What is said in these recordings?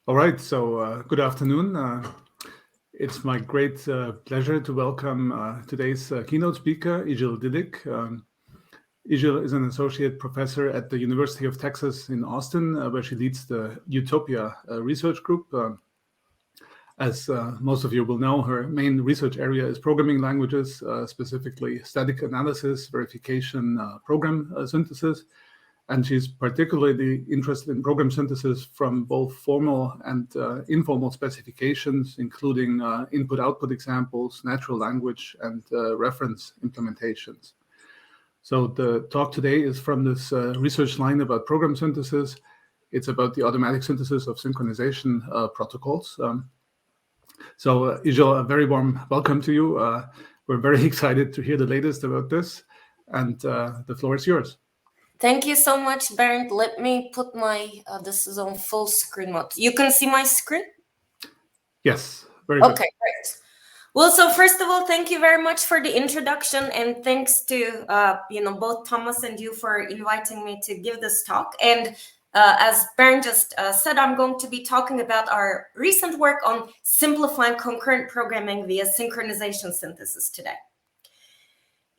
All right, so good afternoon. It's my great pleasure to welcome today's keynote speaker, Isil Dillig. Isil is an associate professor at the University of Texas in Austin, where she leads the Utopia research group. As most of you will know, her main research area is programming languages, specifically static analysis, verification, program synthesis. And she's particularly interested in program synthesis from both formal and informal specifications, including input-output examples, natural language, and reference implementations. So the talk today is from this research line about program synthesis. It's about the automatic synthesis of synchronization protocols. So Isil, a very warm welcome to you. We're very excited to hear the latest about this, and the floor is yours. Thank you so much, Bernd. Let me put my, this is on full screen mode. You can see my screen? Yes, very good. Okay, great. Well, so first of all, thank you very much for the introduction, and thanks to, both Thomas and you for inviting me to give this talk. And as Bernd just said, I'm going to be talking about our recent work on simplifying concurrent programming via synchronization synthesis today.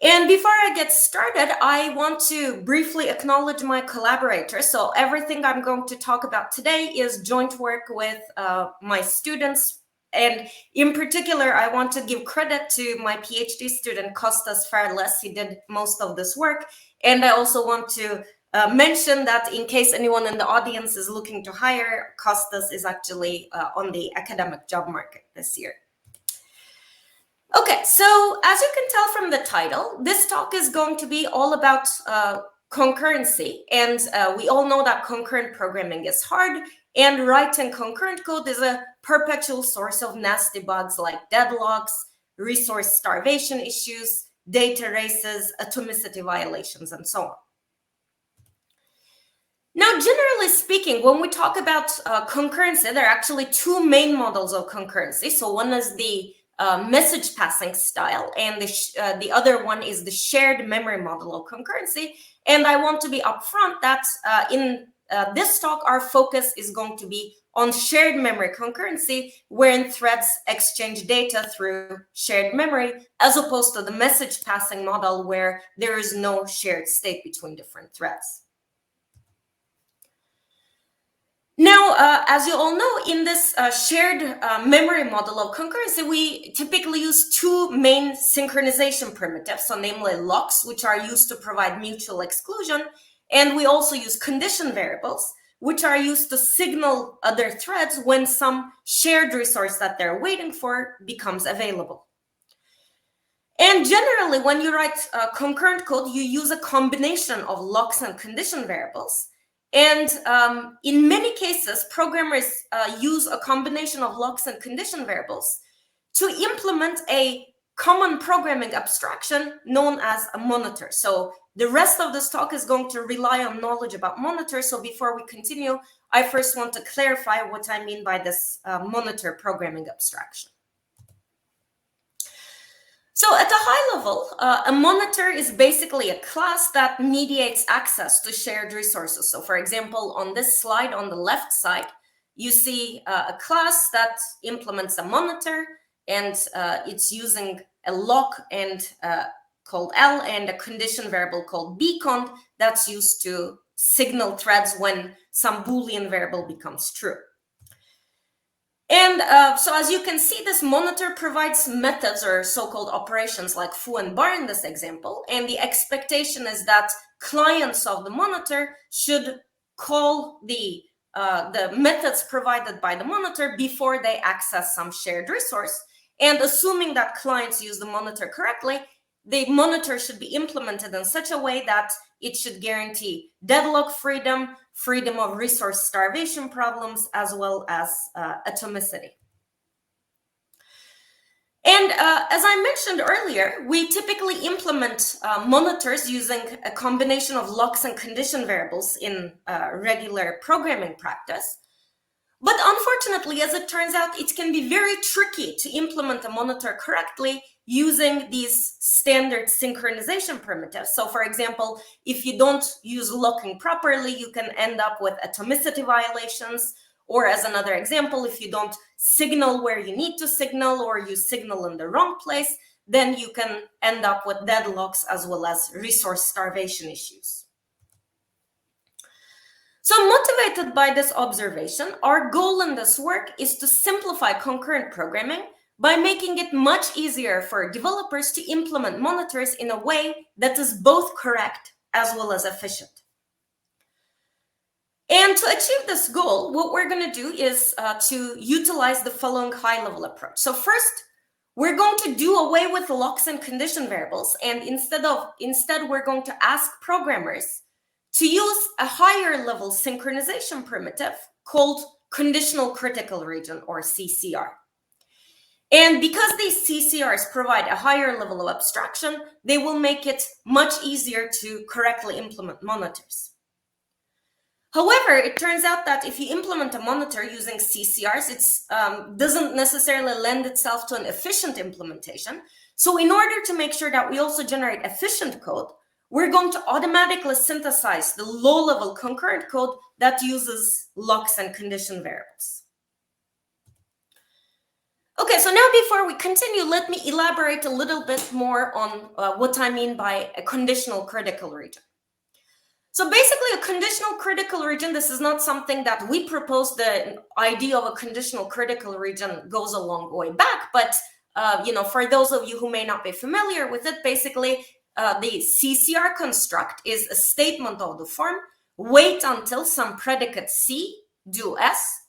And before I get started, I want to briefly acknowledge my collaborators. So everything I'm going to talk about today is joint work with my students. And in particular, I want to give credit to my PhD student, Kostas Farles. He did most of this work. And I also want to mention that in case anyone in the audience is looking to hire, Kostas is actually on the academic job market this year. Okay, so as you can tell from the title, this talk is going to be all about concurrency. And we all know that concurrent programming is hard, and writing concurrent code is a perpetual source of nasty bugs like deadlocks, resource starvation issues, data races, atomicity violations, and so on. Now, generally speaking, when we talk about concurrency, there are actually two main models of concurrency. So one is the message passing style, and the other one is the shared memory model of concurrency. And I want to be upfront that in this talk, our focus is going to be on shared memory concurrency, wherein threads exchange data through shared memory, as opposed to the message passing model where there is no shared state between different threads. Now, as you all know, in this shared memory model of concurrency, we typically use two main synchronization primitives, so namely locks, which are used to provide mutual exclusion, and we also use condition variables, which are used to signal other threads when some shared resource that they're waiting for becomes available. And generally, when you write concurrent code, you use a combination of locks and condition variables. And in many cases, programmers use a combination of locks and condition variables to implement a common programming abstraction known as a monitor. So the rest of this talk is going to rely on knowledge about monitors. So before we continue, I first want to clarify what I mean by this monitor programming abstraction. So at a high level, a monitor is basically a class that mediates access to shared resources. So for example, on this slide on the left side, you see a class that implements a monitor, and it's using a lock and called L and a condition variable called bcond that's used to signal threads when some Boolean variable becomes true. And so as you can see, this monitor provides methods or so-called operations like foo and bar in this example. And the expectation is that clients of the monitor should call the methods provided by the monitor before they access some shared resource. And assuming that clients use the monitor correctly, the monitor should be implemented in such a way that it should guarantee deadlock freedom, freedom of resource starvation problems, as well as atomicity. And as I mentioned earlier, we typically implement monitors using a combination of locks and condition variables in regular programming practice. But unfortunately, as it turns out, it can be very tricky to implement a monitor correctly using these standard synchronization primitives. So for example, if you don't use locking properly, you can end up with atomicity violations, Or as another example, if you don't signal where you need to signal, or you signal in the wrong place, then you can end up with deadlocks as well as resource starvation issues. So motivated by this observation, our goal in this work is to simplify concurrent programming by making it much easier for developers to implement monitors in a way that is both correct as well as efficient. And to achieve this goal, what we're going to do is to utilize the following high-level approach. So first, we're going to do away with locks and condition variables, and instead we're going to ask programmers to use a higher level synchronization primitive called conditional critical region, or CCR. And because these CCRs provide a higher level of abstraction, they will make it much easier to correctly implement monitors. However, it turns out that if you implement a monitor using CCRs, it doesn't necessarily lend itself to an efficient implementation. So in order to make sure that we also generate efficient code, we're going to automatically synthesize the low-level concurrent code that uses locks and condition variables. Okay, so now before we continue, let me elaborate a little bit more on what I mean by a conditional critical region. So basically, a conditional critical region, this is not something that we proposed. The idea of a conditional critical region goes a long way back, but for those of you who may not be familiar with it, basically the CCR construct is a statement of the form, wait until some predicate C do S.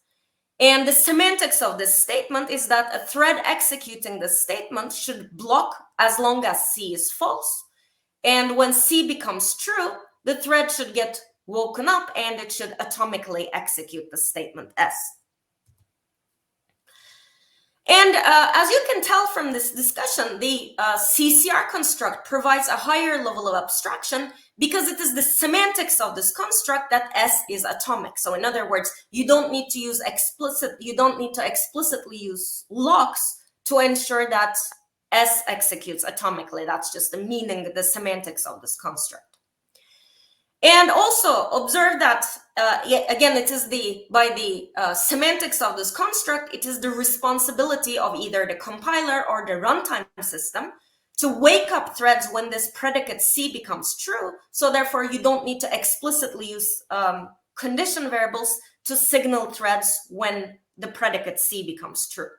And the semantics of this statement is that a thread executing this statement should block as long as C is false. And when C becomes true, the thread should get woken up and it should atomically execute the statement S. And as you can tell from this discussion, the CCR construct provides a higher level of abstraction because it is the semantics of this construct that S is atomic. So in other words, you don't need to explicitly use locks to ensure that S executes atomically. That's just the meaning, the semantics of this construct. And also observe that, again, it is by the semantics of this construct, it is the responsibility of either the compiler or the runtime system to wake up threads when this predicate C becomes true. So therefore, you don't need to explicitly use condition variables to signal threads when the predicate C becomes true.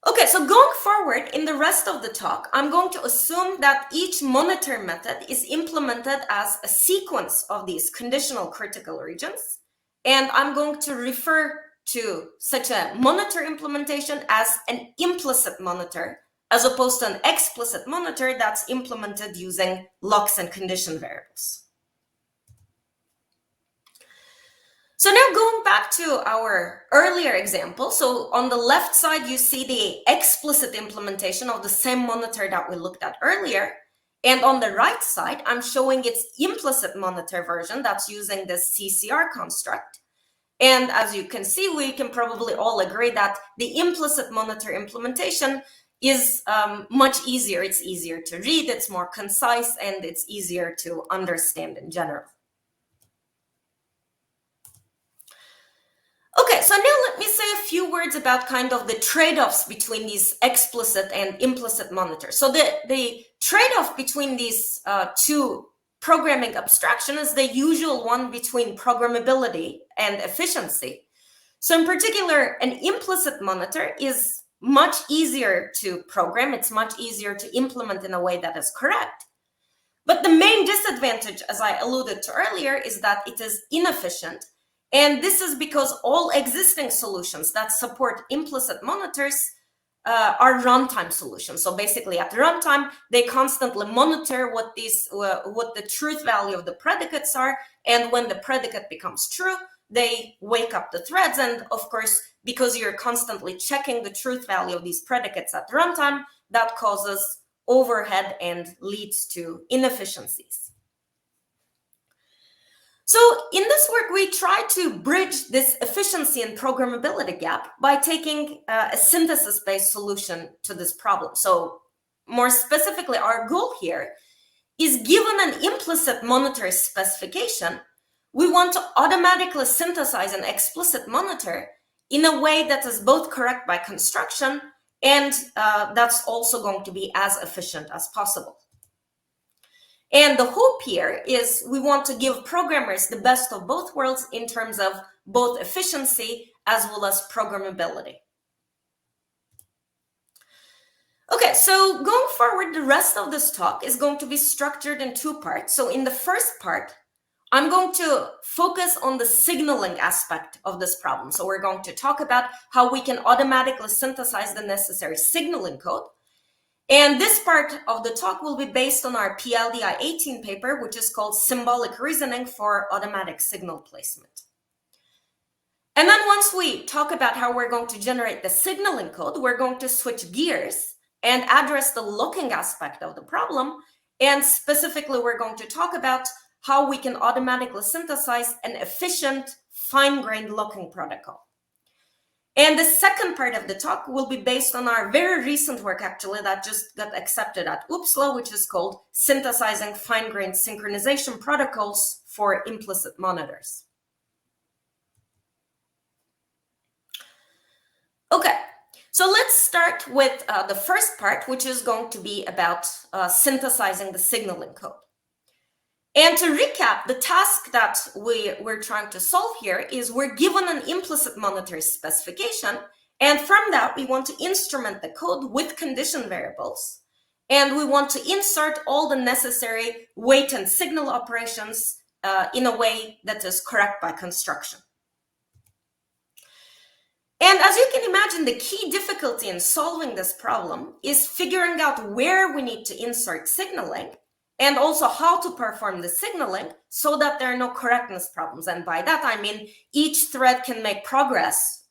Okay, so going forward in the rest of the talk, I'm going to assume that each monitor method is implemented as a sequence of these conditional critical regions. And I'm going to refer to such a monitor implementation as an implicit monitor, as opposed to an explicit monitor that's implemented using locks and condition variables. So now going back to our earlier example, so on the left side, you see the explicit implementation of the same monitor that we looked at earlier. And on the right side, I'm showing its implicit monitor version that's using this CCR construct. And as you can see, we can probably all agree that the implicit monitor implementation is much easier. It's easier to read, it's more concise, and it's easier to understand in general. Okay, so now let me say a few words about kind of the trade-offs between these explicit and implicit monitors. So the trade-off between these two programming abstraction is the usual one between programmability and efficiency. So in particular, an implicit monitor is much easier to program. It's much easier to implement in a way that is correct. But the main disadvantage, as I alluded to earlier, is that it is inefficient. And this is because all existing solutions that support implicit monitors are runtime solutions. So basically at runtime, they constantly monitor what the truth value of the predicates are. And when the predicate becomes true, they wake up the threads. And of course, because you're constantly checking the truth value of these predicates at runtime, that causes overhead and leads to inefficiencies. So in this work, we try to bridge this efficiency and programmability gap by taking a synthesis-based solution to this problem. So more specifically, our goal here is, given an implicit monitor specification, we want to automatically synthesize an explicit monitor in a way that is both correct by construction and that's also going to be as efficient as possible. And the hope here is we want to give programmers the best of both worlds in terms of both efficiency as well as programmability. Okay, so going forward, the rest of this talk is going to be structured in two parts. So in the first part, I'm going to focus on the signaling aspect of this problem. So we're going to talk about how we can automatically synthesize the necessary signaling code. And this part of the talk will be based on our PLDI-18 paper, which is called Symbolic Reasoning for Automatic Signal Placement. And then once we talk about how we're going to generate the signaling code, we're going to switch gears and address the looking aspect of the problem. And specifically, we're going to talk about how we can automatically synthesize an efficient, fine-grained looking protocol. And the second part of the talk will be based on our very recent work, actually, that just got accepted at Uppsala, which is called Synthesizing Fine-Grained Synchronization Protocols for Implicit Monitors. Okay, so let's start with the first part, which is going to be about synthesizing the signaling code. And to recap, the task that we're trying to solve here is we're given an implicit monitor specification, and from that, we want to instrument the code with condition variables, and we want to insert all the necessary weight and signal operations in a way that is correct by construction. And as you can imagine, the key difficulty in solving this problem is figuring out where we need to insert signaling and also how to perform the signaling so that there are no correctness problems. And by that, I mean each thread can make progress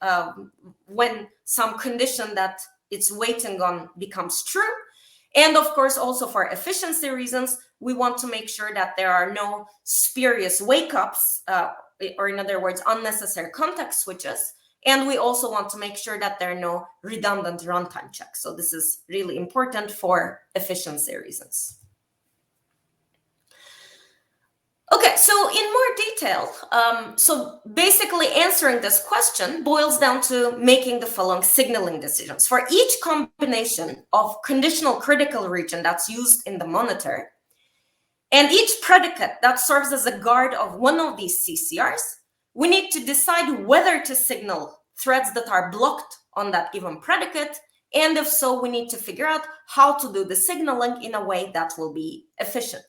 when some condition that it's waiting on becomes true. And of course, also for efficiency reasons, we want to make sure that there are no spurious wake-ups, or in other words, unnecessary context switches. And we also want to make sure that there are no redundant runtime checks. So this is really important for efficiency reasons. Okay, so in more detail, so basically answering this question boils down to making the following signaling decisions. For each combination of conditional critical region that's used in the monitor, and each predicate that serves as a guard of one of these CCRs, we need to decide whether to signal threads that are blocked on that given predicate, and if so, we need to figure out how to do the signaling in a way that will be efficient.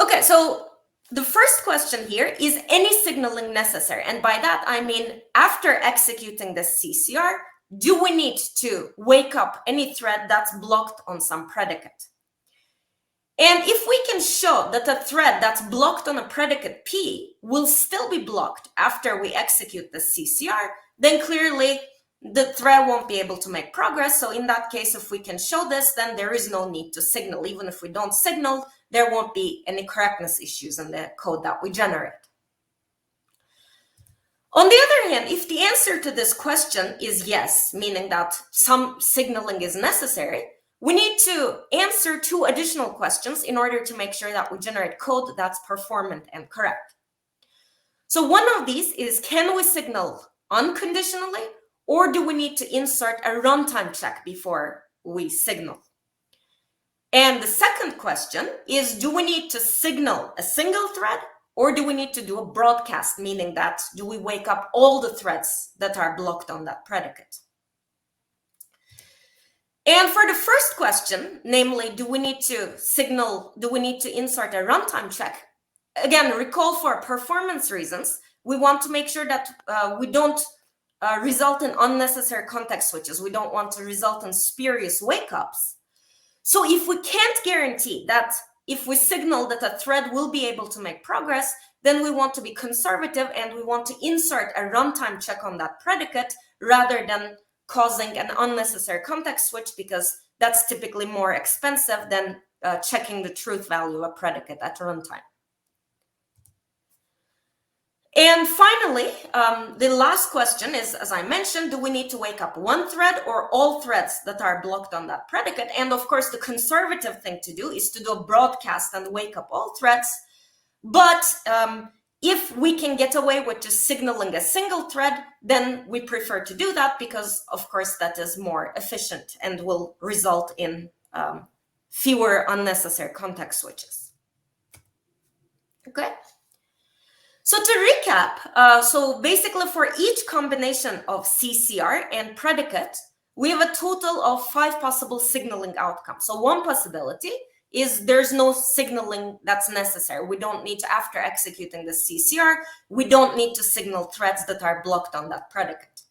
Okay, so the first question here is any signaling necessary? And by that, I mean, after executing the CCR, do we need to wake up any thread that's blocked on some predicate? And if we can show that a thread that's blocked on a predicate P will still be blocked after we execute the CCR, then clearly the thread won't be able to make progress. So in that case, if we can show this, then there is no need to signal. Even if we don't signal, there won't be any correctness issues in the code that we generate. On the other hand, if the answer to this question is yes, meaning that some signaling is necessary, we need to answer two additional questions in order to make sure that we generate code that's performant and correct. So one of these is, can we signal unconditionally, or do we need to insert a runtime check before we signal? And the second question is, do we need to signal a single thread, or do we need to do a broadcast, meaning that do we wake up all the threads that are blocked on that predicate? And for the first question, namely, do we need to insert a runtime check? Again, recall for performance reasons, we want to make sure that we don't result in unnecessary context switches. We don't want to result in spurious wake-ups. So if we can't guarantee that if we signal that a thread will be able to make progress, then we want to be conservative and we want to insert a runtime check on that predicate rather than causing an unnecessary context switch, because that's typically more expensive than checking the truth value of a predicate at runtime. And finally, the last question is, as I mentioned, do we need to wake up one thread or all threads that are blocked on that predicate? And of course, the conservative thing to do is to do a broadcast and wake up all threads. But if we can get away with just signaling a single thread, then we prefer to do that because, of course, that is more efficient and will result in fewer unnecessary context switches. Okay. So to recap, so basically for each combination of CCR and predicate, we have a total of 5 possible signaling outcomes. So one possibility is there's no signaling that's necessary. We don't need to, after executing the CCR, we don't need to signal threads that are blocked on that predicate.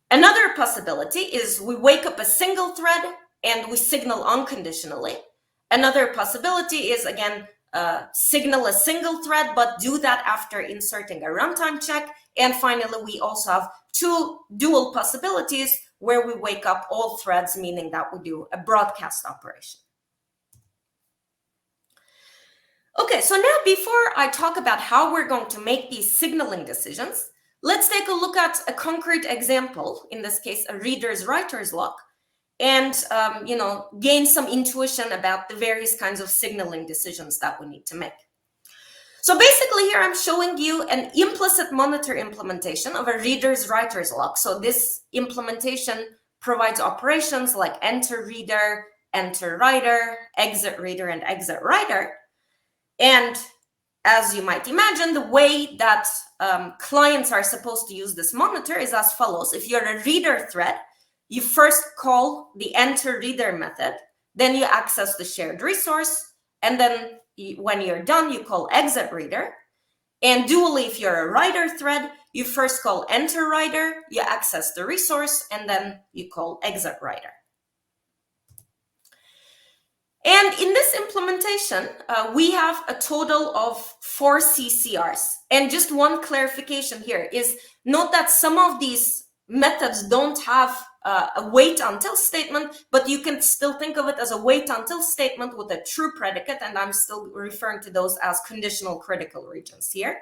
Another possibility is we wake up a single thread and we signal unconditionally. Another possibility is, again, signal a single thread, but do that after inserting a runtime check. And finally, we also have 2 dual possibilities where we wake up all threads, meaning that we do a broadcast operation. Okay, so now before I talk about how we're going to make these signaling decisions, let's take a look at a concrete example, in this case, a reader's writer's lock, and gain some intuition about the various kinds of signaling decisions that we need to make. So basically here I'm showing you an implicit monitor implementation of a reader's writer's lock. So this implementation provides operations like enter reader, enter writer, exit reader, and exit writer. And as you might imagine, the way that clients are supposed to use this monitor is as follows. If you're a reader thread, you first call the enter reader method, then you access the shared resource, and then when you're done, you call exit reader. And dually, if you're a writer thread, you first call enter writer, you access the resource, and then you call exit writer. And in this implementation, we have a total of 4 CCRs. And just one clarification here is note that some of these methods don't have a wait until statement, but you can still think of it as a wait until statement with a true predicate, and I'm still referring to those as conditional critical regions here.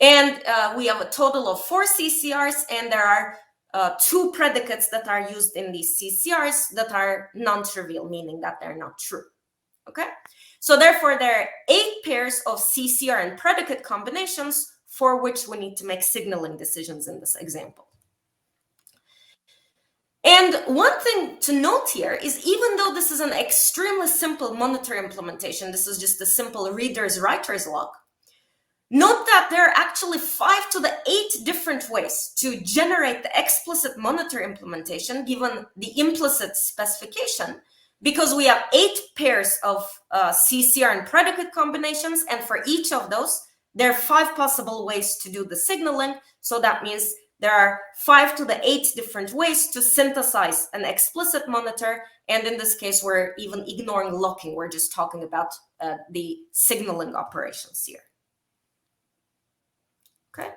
And we have a total of 4 CCRs, and there are 2 predicates that are used in these CCRs that are non-trivial, meaning that they're not true. Okay, so therefore there are 8 pairs of CCR and predicate combinations for which we need to make signaling decisions in this example. And one thing to note here is, even though this is an extremely simple monitor implementation, this is just a simple reader's writer's lock, note that there are actually 5 to the 8 different ways to generate the explicit monitor implementation given the implicit specification, because we have 8 pairs of CCR and predicate combinations, and for each of those, there are 5 possible ways to do the signaling. So that means there are 5 to the 8 different ways to synthesize an explicit monitor. And in this case, we're even ignoring locking. We're just talking about the signaling operations here. Okay.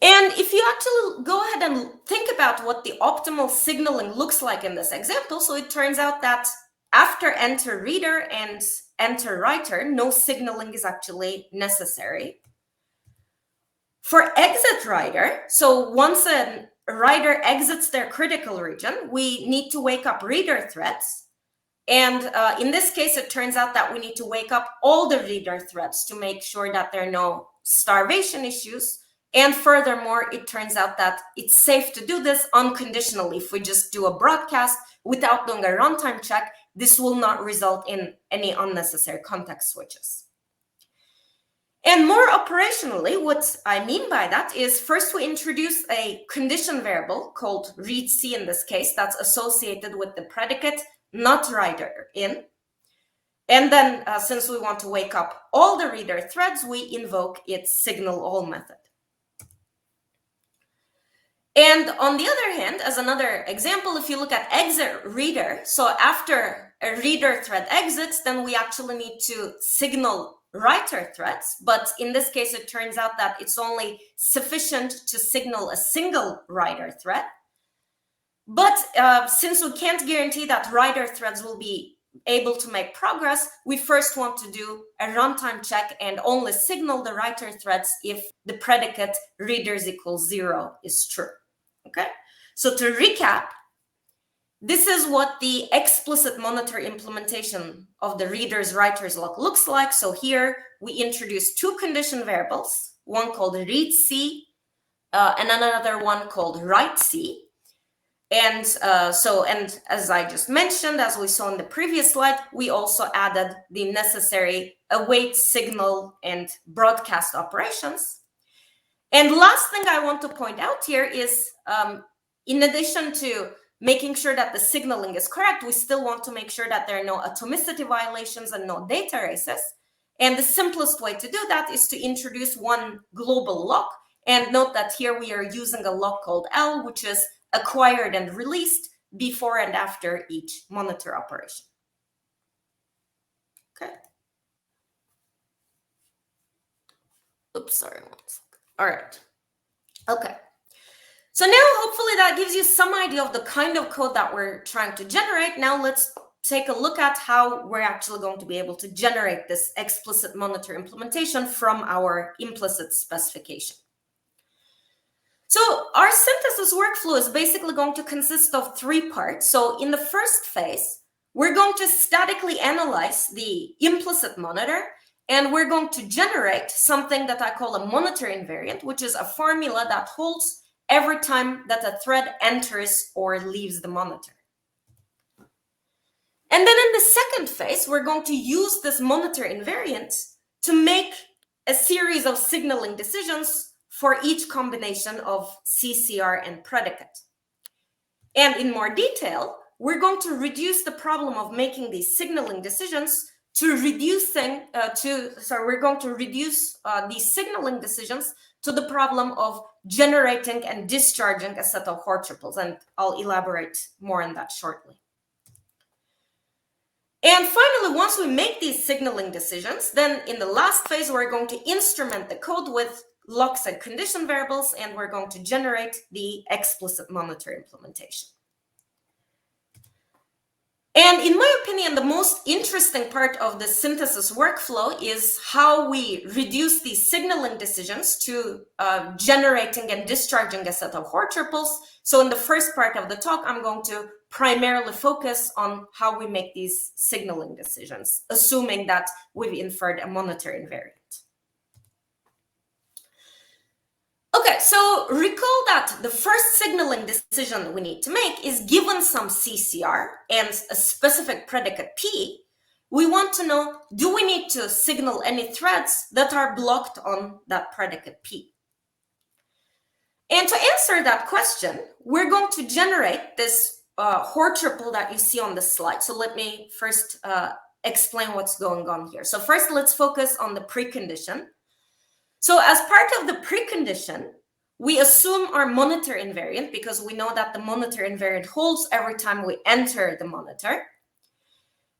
And if you actually go ahead and think about what the optimal signaling looks like in this example, so it turns out that after enter reader and enter writer, no signaling is actually necessary. For exit writer, so once a writer exits their critical region, we need to wake up reader threads. And in this case, it turns out that we need to wake up all the reader threads to make sure that there are no starvation issues. And furthermore, it turns out that it's safe to do this unconditionally. If we just do a broadcast without doing a runtime check, this will not result in any unnecessary context switches. And more operationally, what I mean by that is, first we introduce a condition variable called readC in this case, that's associated with the predicate not writer in. And then since we want to wake up all the reader threads, we invoke its signal all method. And on the other hand, as another example, if you look at exit reader, so after a reader thread exits, then we actually need to signal writer threads. But in this case, it turns out that it's only sufficient to signal a single writer thread. But since we can't guarantee that writer threads will be able to make progress, we first want to do a runtime check and only signal the writer threads if the predicate readers equals 0 is true. Okay, so to recap, this is what the explicit monitor implementation of the reader's writer's lock looks like. So here we introduce two condition variables, one called readC and another one called writeC. And and as I just mentioned, as we saw in the previous slide, we also added the necessary await, signal, and broadcast operations. And last thing I want to point out here is, in addition to making sure that the signaling is correct, we still want to make sure that there are no atomicity violations and no data races. And the simplest way to do that is to introduce one global lock. And note that here we are using a lock called L, which is acquired and released before and after each monitor operation. Okay. Oops, sorry. All right. Okay. So now hopefully that gives you some idea of the kind of code that we're trying to generate. Now let's take a look at how we're actually going to be able to generate this explicit monitor implementation from our implicit specification. So our synthesis workflow is basically going to consist of three parts. So in the first phase, we're going to statically analyze the implicit monitor, and we're going to generate something that I call a monitor invariant, which is a formula that holds every time that a thread enters or leaves the monitor. And then in the second phase, we're going to use this monitor invariant to make a series of signaling decisions for each combination of CCR and predicate. And in more detail, we're going to reduce the problem of making these signaling decisions to reducing we're going to reduce these signaling decisions to the problem of generating and discharging a set of Hort triples, and I'll elaborate more on that shortly. And finally, once we make these signaling decisions, then in the last phase, we're going to instrument the code with locks and condition variables, and we're going to generate the explicit monitor implementation. And in my opinion, the most interesting part of the synthesis workflow is how we reduce these signaling decisions to generating and discharging a set of Hort triples. So in the first part of the talk, I'm going to primarily focus on how we make these signaling decisions, assuming that we've inferred a monitor invariant. Okay, so recall that the first signaling decision we need to make is given some CCR and a specific predicate P. We want to know, do we need to signal any threads that are blocked on that predicate P? And to answer that question, we're going to generate this Hort triple that you see on the slide. So let me first explain what's going on here. So first, let's focus on the precondition. So as part of the precondition, we assume our monitor invariant because we know that the monitor invariant holds every time we enter the monitor.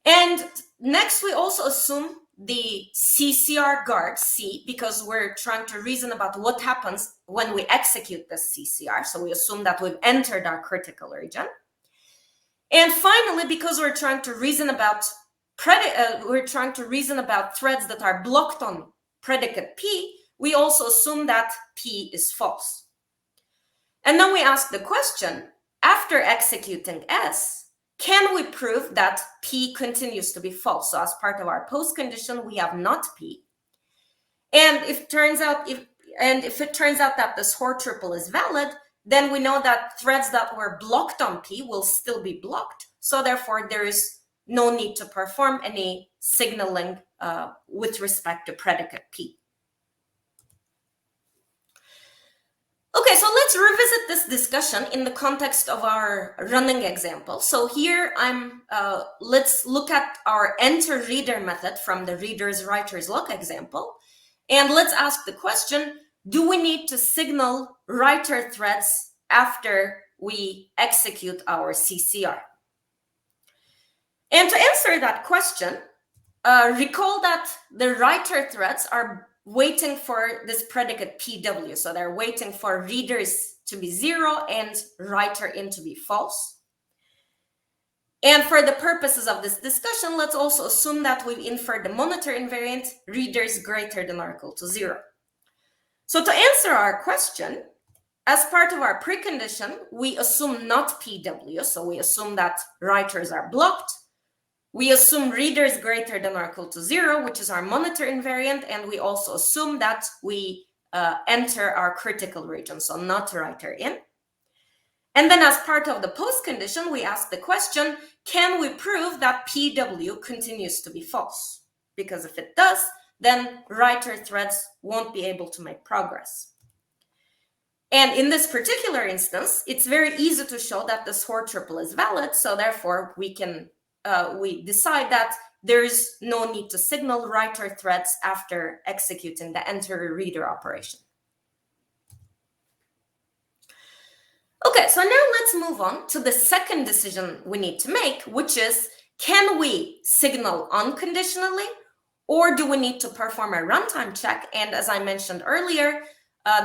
And next, we also assume the CCR guard C because we're trying to reason about what happens when we execute this CCR. So we assume that we've entered our critical region. And finally, because we're trying to reason about threads that are blocked on predicate P, we also assume that P is false. And then we ask the question, after executing S, can we prove that P continues to be false? So as part of our post condition, we have not P. And if it turns out that this Hort triple is valid, then we know that threads that were blocked on P will still be blocked. So therefore, there is no need to perform any signaling with respect to predicate P. Okay, so let's revisit this discussion in the context of our running example. So here let's look at our enter reader method from the reader's writer's lock example. And let's ask the question, do we need to signal writer threads after we execute our CCR? And to answer that question, recall that the writer threads are waiting for this predicate PW. So they're waiting for readers to be 0 and writer in to be false. And for the purposes of this discussion, let's also assume that we've inferred the monitor invariant readers greater than or equal to 0. So to answer our question, as part of our precondition, we assume not PW, so we assume that writers are blocked. We assume readers greater than or equal to 0, which is our monitor invariant, and we also assume that we enter our critical region, so not writer in. And then as part of the post condition, we ask the question, can we prove that PW continues to be false? Because if it does, then writer threads won't be able to make progress. And in this particular instance, it's very easy to show that the Sword triple is valid. So therefore, we decide that there is no need to signal writer threads after executing the enter reader operation. Okay, so now let's move on to the second decision we need to make, which is, can we signal unconditionally, or do we need to perform a runtime check? And as I mentioned earlier,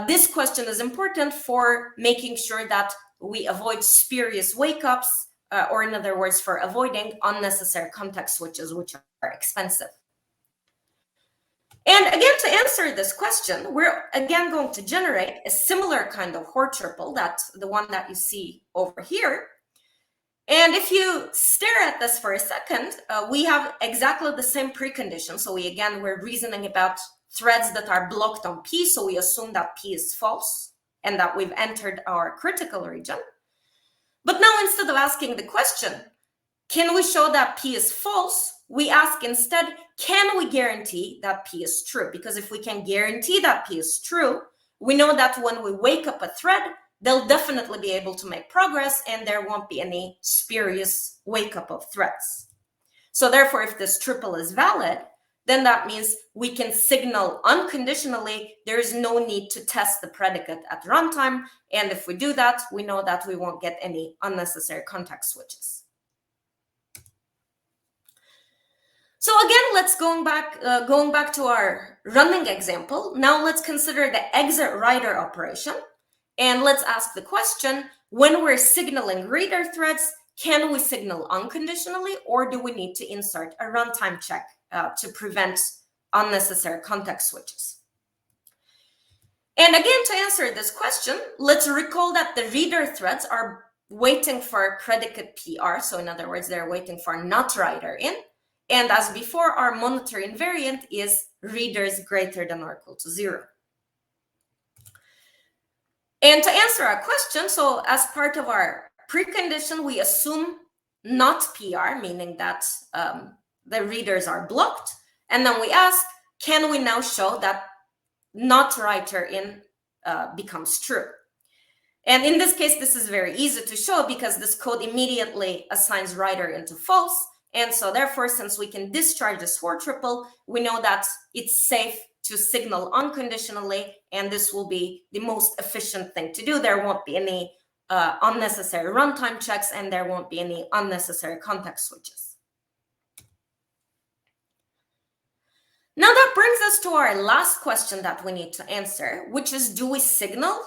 this question is important for making sure that we avoid spurious wake-ups, or in other words, for avoiding unnecessary context switches, which are expensive. And again, to answer this question, we're again going to generate a similar kind of Horde triple, that's the one that you see over here. And if you stare at this for a second, we have exactly the same precondition. So we're reasoning about threads that are blocked on P. So we assume that P is false and that we've entered our critical region. But now instead of asking the question, can we show that P is false? We ask instead, can we guarantee that P is true? Because if we can guarantee that P is true, we know that when we wake up a thread, they'll definitely be able to make progress and there won't be any spurious wake up of threads. So therefore, if this triple is valid, then that means we can signal unconditionally. There is no need to test the predicate at runtime. And if we do that, we know that we won't get any unnecessary context switches. So again, let's going back to our running example. Now let's consider the exit writer operation. And let's ask the question, when we're signaling reader threads, can we signal unconditionally, or do we need to insert a runtime check to prevent unnecessary context switches? And again, to answer this question, let's recall that the reader threads are waiting for predicate PR. So in other words, they're waiting for not writer in. And as before, our monitor invariant is readers greater than or equal to 0. And to answer our question, so as part of our precondition, we assume not PR, meaning that the readers are blocked. And then we ask, can we now show that not writer in becomes true? And in this case, this is very easy to show because this code immediately assigns writer into false. And so therefore, since we can discharge the Sword triple, we know that it's safe to signal unconditionally, and this will be the most efficient thing to do. There won't be any unnecessary runtime checks, and there won't be any unnecessary context switches. Now that brings us to our last question that we need to answer, which is, do we signal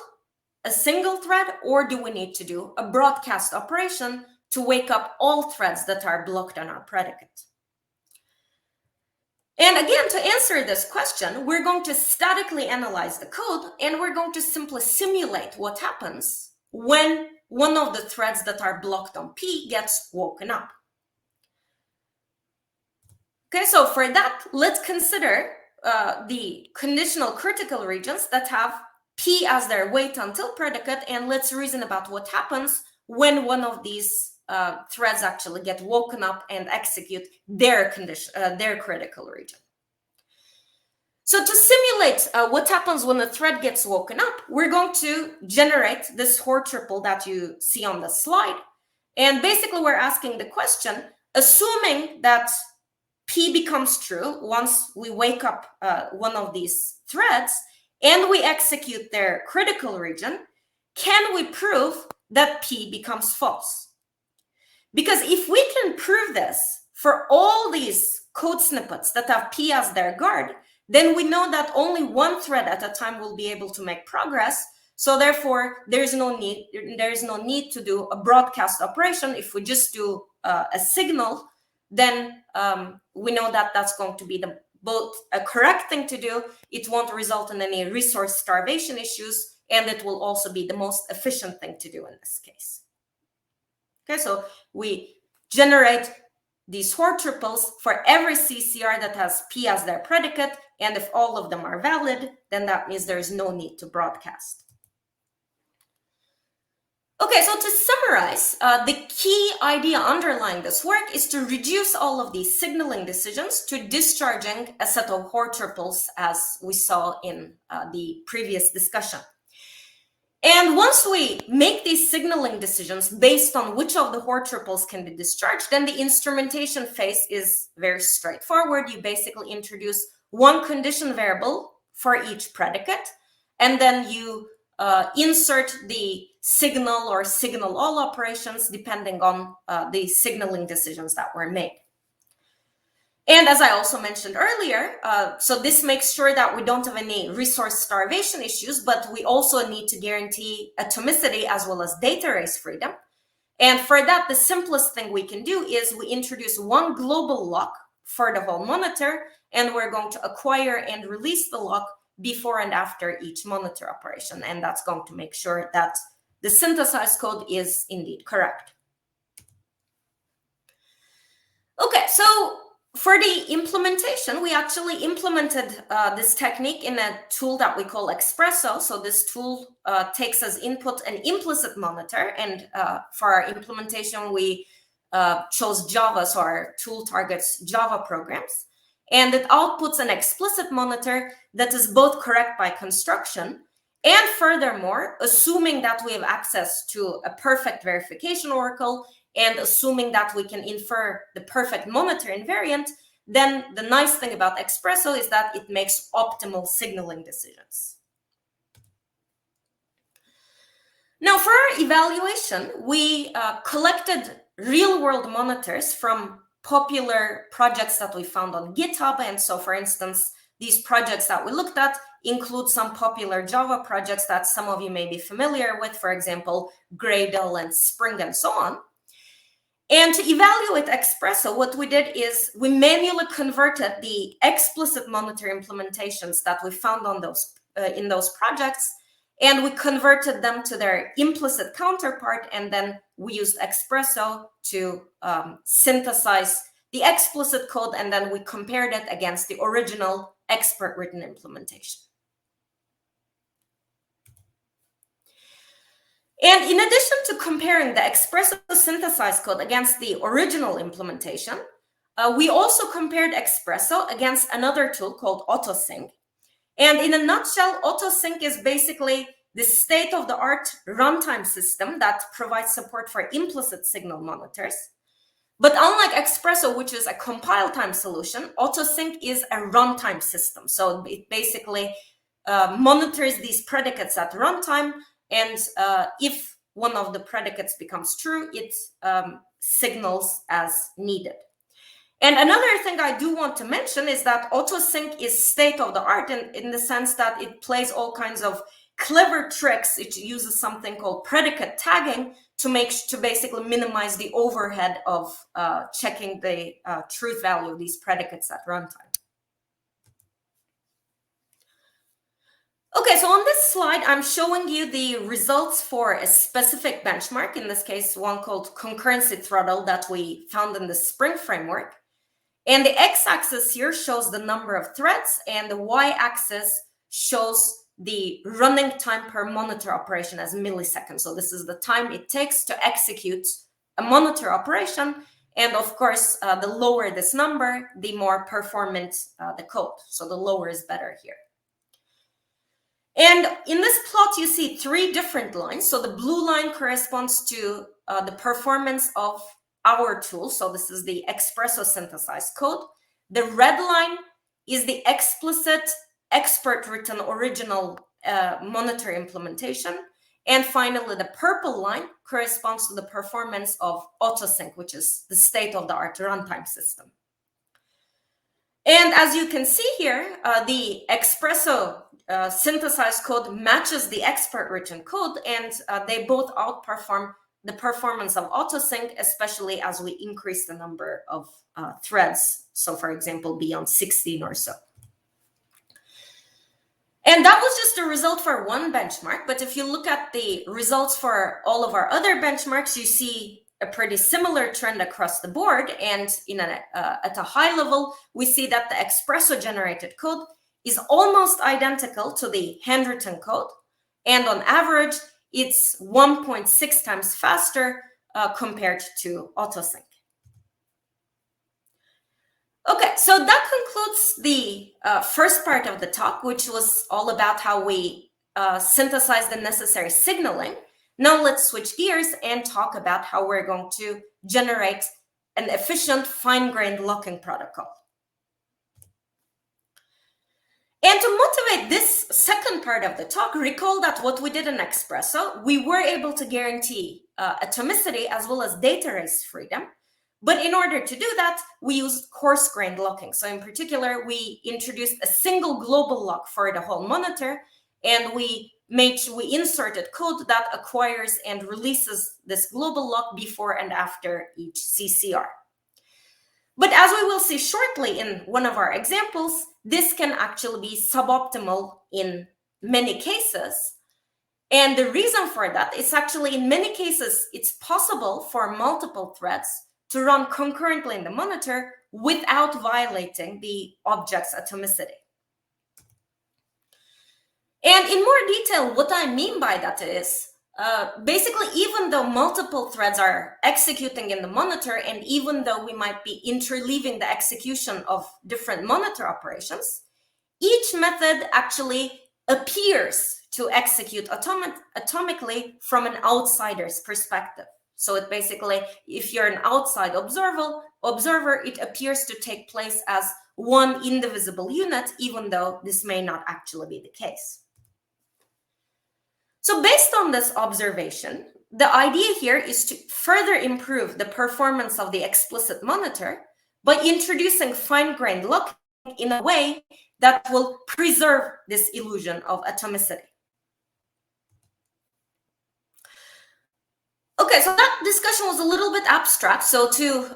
a single thread, or do we need to do a broadcast operation to wake up all threads that are blocked on our predicate? And again, to answer this question, we're going to statically analyze the code, and we're going to simply simulate what happens when one of the threads that are blocked on P gets woken up. Okay, so for that, let's consider the conditional critical regions that have P as their wait until predicate, and let's reason about what happens when one of these threads actually get woken up and execute their critical region. So to simulate what happens when a thread gets woken up, we're going to generate this Horde triple that you see on the slide. And basically, we're asking the question, assuming that P becomes true once we wake up one of these threads and we execute their critical region, can we prove that P becomes false? Because if we can prove this for all these code snippets that have P as their guard, then we know that only one thread at a time will be able to make progress. So therefore, there's no need to do a broadcast operation. If we just do a signal, then we know that that's going to be both a correct thing to do. It won't result in any resource starvation issues, and it will also be the most efficient thing to do in this case. Okay, so we generate these Hoare triples for every CCR that has P as their predicate, and if all of them are valid, then that means there is no need to broadcast. Okay, so to summarize, the key idea underlying this work is to reduce all of these signaling decisions to discharging a set of Hoare triples, as we saw in the previous discussion. And once we make these signaling decisions based on which of the Hoare triples can be discharged, then the instrumentation phase is very straightforward. You basically introduce one condition variable for each predicate, and then you insert the signal or signal all operations depending on the signaling decisions that were made. And as I also mentioned earlier, so this makes sure that we don't have any resource starvation issues, but we also need to guarantee atomicity as well as data race freedom. And for that, the simplest thing we can do is we introduce one global lock for the whole monitor, and we're going to acquire and release the lock before and after each monitor operation. And that's going to make sure that the synthesized code is indeed correct. Okay, so for the implementation, we actually implemented this technique in a tool that we call Espresso. So this tool takes as input an implicit monitor, and for our implementation, we chose Java, so our tool targets Java programs. And it outputs an explicit monitor that is both correct by construction, and furthermore, assuming that we have access to a perfect verification oracle, and assuming that we can infer the perfect monitor invariant, then the nice thing about Espresso is that it makes optimal signaling decisions. Now, for our evaluation, we collected real-world monitors from popular projects that we found on GitHub. And so, for instance, these projects that we looked at include some popular Java projects that some of you may be familiar with, for example, Gradle and Spring and so on. And to evaluate Espresso, what we did is we manually converted the explicit monitor implementations that we found on those in those projects, and we converted them to their implicit counterpart, and then we used Espresso to synthesize the explicit code, and then we compared it against the original expert written implementation. And in addition to comparing the Espresso synthesized code against the original implementation, we also compared Espresso against another tool called Autosync. And in a nutshell, Autosync is basically the state-of-the-art runtime system that provides support for implicit signal monitors. But unlike Espresso, which is a compile time solution, Autosync is a runtime system. So it basically monitors these predicates at runtime, and if one of the predicates becomes true, it signals as needed. And another thing I do want to mention is that Autosync is state-of-the-art in the sense that it plays all kinds of clever tricks. It uses something called predicate tagging to basically minimize the overhead of checking the truth value of these predicates at runtime. Okay, so on this slide, I'm showing you the results for a specific benchmark, in this case, one called Concurrency throttle that we found in the Spring framework. And the x-axis here shows the number of threads, and the y-axis shows the running time per monitor operation as milliseconds. So this is the time it takes to execute a monitor operation. And of course, the lower this number, the more performant the code. So the lower is better here. And in this plot, you see three different lines. So the blue line corresponds to the performance of our tool. So this is the Espresso synthesized code. The red line is the explicit expert written original monitor implementation. And finally, the purple line corresponds to the performance of Autosync, which is the state-of-the-art runtime system. And as you can see here, the Espresso synthesized code matches the expert written code, and they both outperform the performance of Autosync, especially as we increase the number of threads. So for example, beyond 16 or so. And that was just a result for one benchmark. But if you look at the results for all of our other benchmarks, you see a pretty similar trend across the board. And at a high level, we see that the Espresso-generated code is almost identical to the handwritten code. And on average, it's 1.6 times faster compared to Autosync. Okay, so that concludes the first part of the talk, which was all about how we synthesize the necessary signaling. Now let's switch gears and talk about how we're going to generate an efficient fine-grained locking protocol. And to motivate this second part of the talk, recall that what we did in Espresso, we were able to guarantee atomicity as well as data race freedom. But in order to do that, we used coarse-grained locking. So in particular, we introduced a single global lock for the whole monitor, and we inserted code that acquires and releases this global lock before and after each CCR. But as we will see shortly in one of our examples, this can actually be suboptimal in many cases. And the reason for that is actually in many cases, it's possible for multiple threads to run concurrently in the monitor without violating the object's atomicity. And in more detail, what I mean by that is, basically, even though multiple threads are executing in the monitor, and even though we might be interleaving the execution of different monitor operations, each method actually appears to execute atomically from an outsider's perspective. So it basically, if you're an outside observer, it appears to take place as one indivisible unit, even though this may not actually be the case. So based on this observation, the idea here is to further improve the performance of the explicit monitor by introducing fine-grained locking in a way that will preserve this illusion of atomicity. Okay, so that discussion was a little bit abstract. So to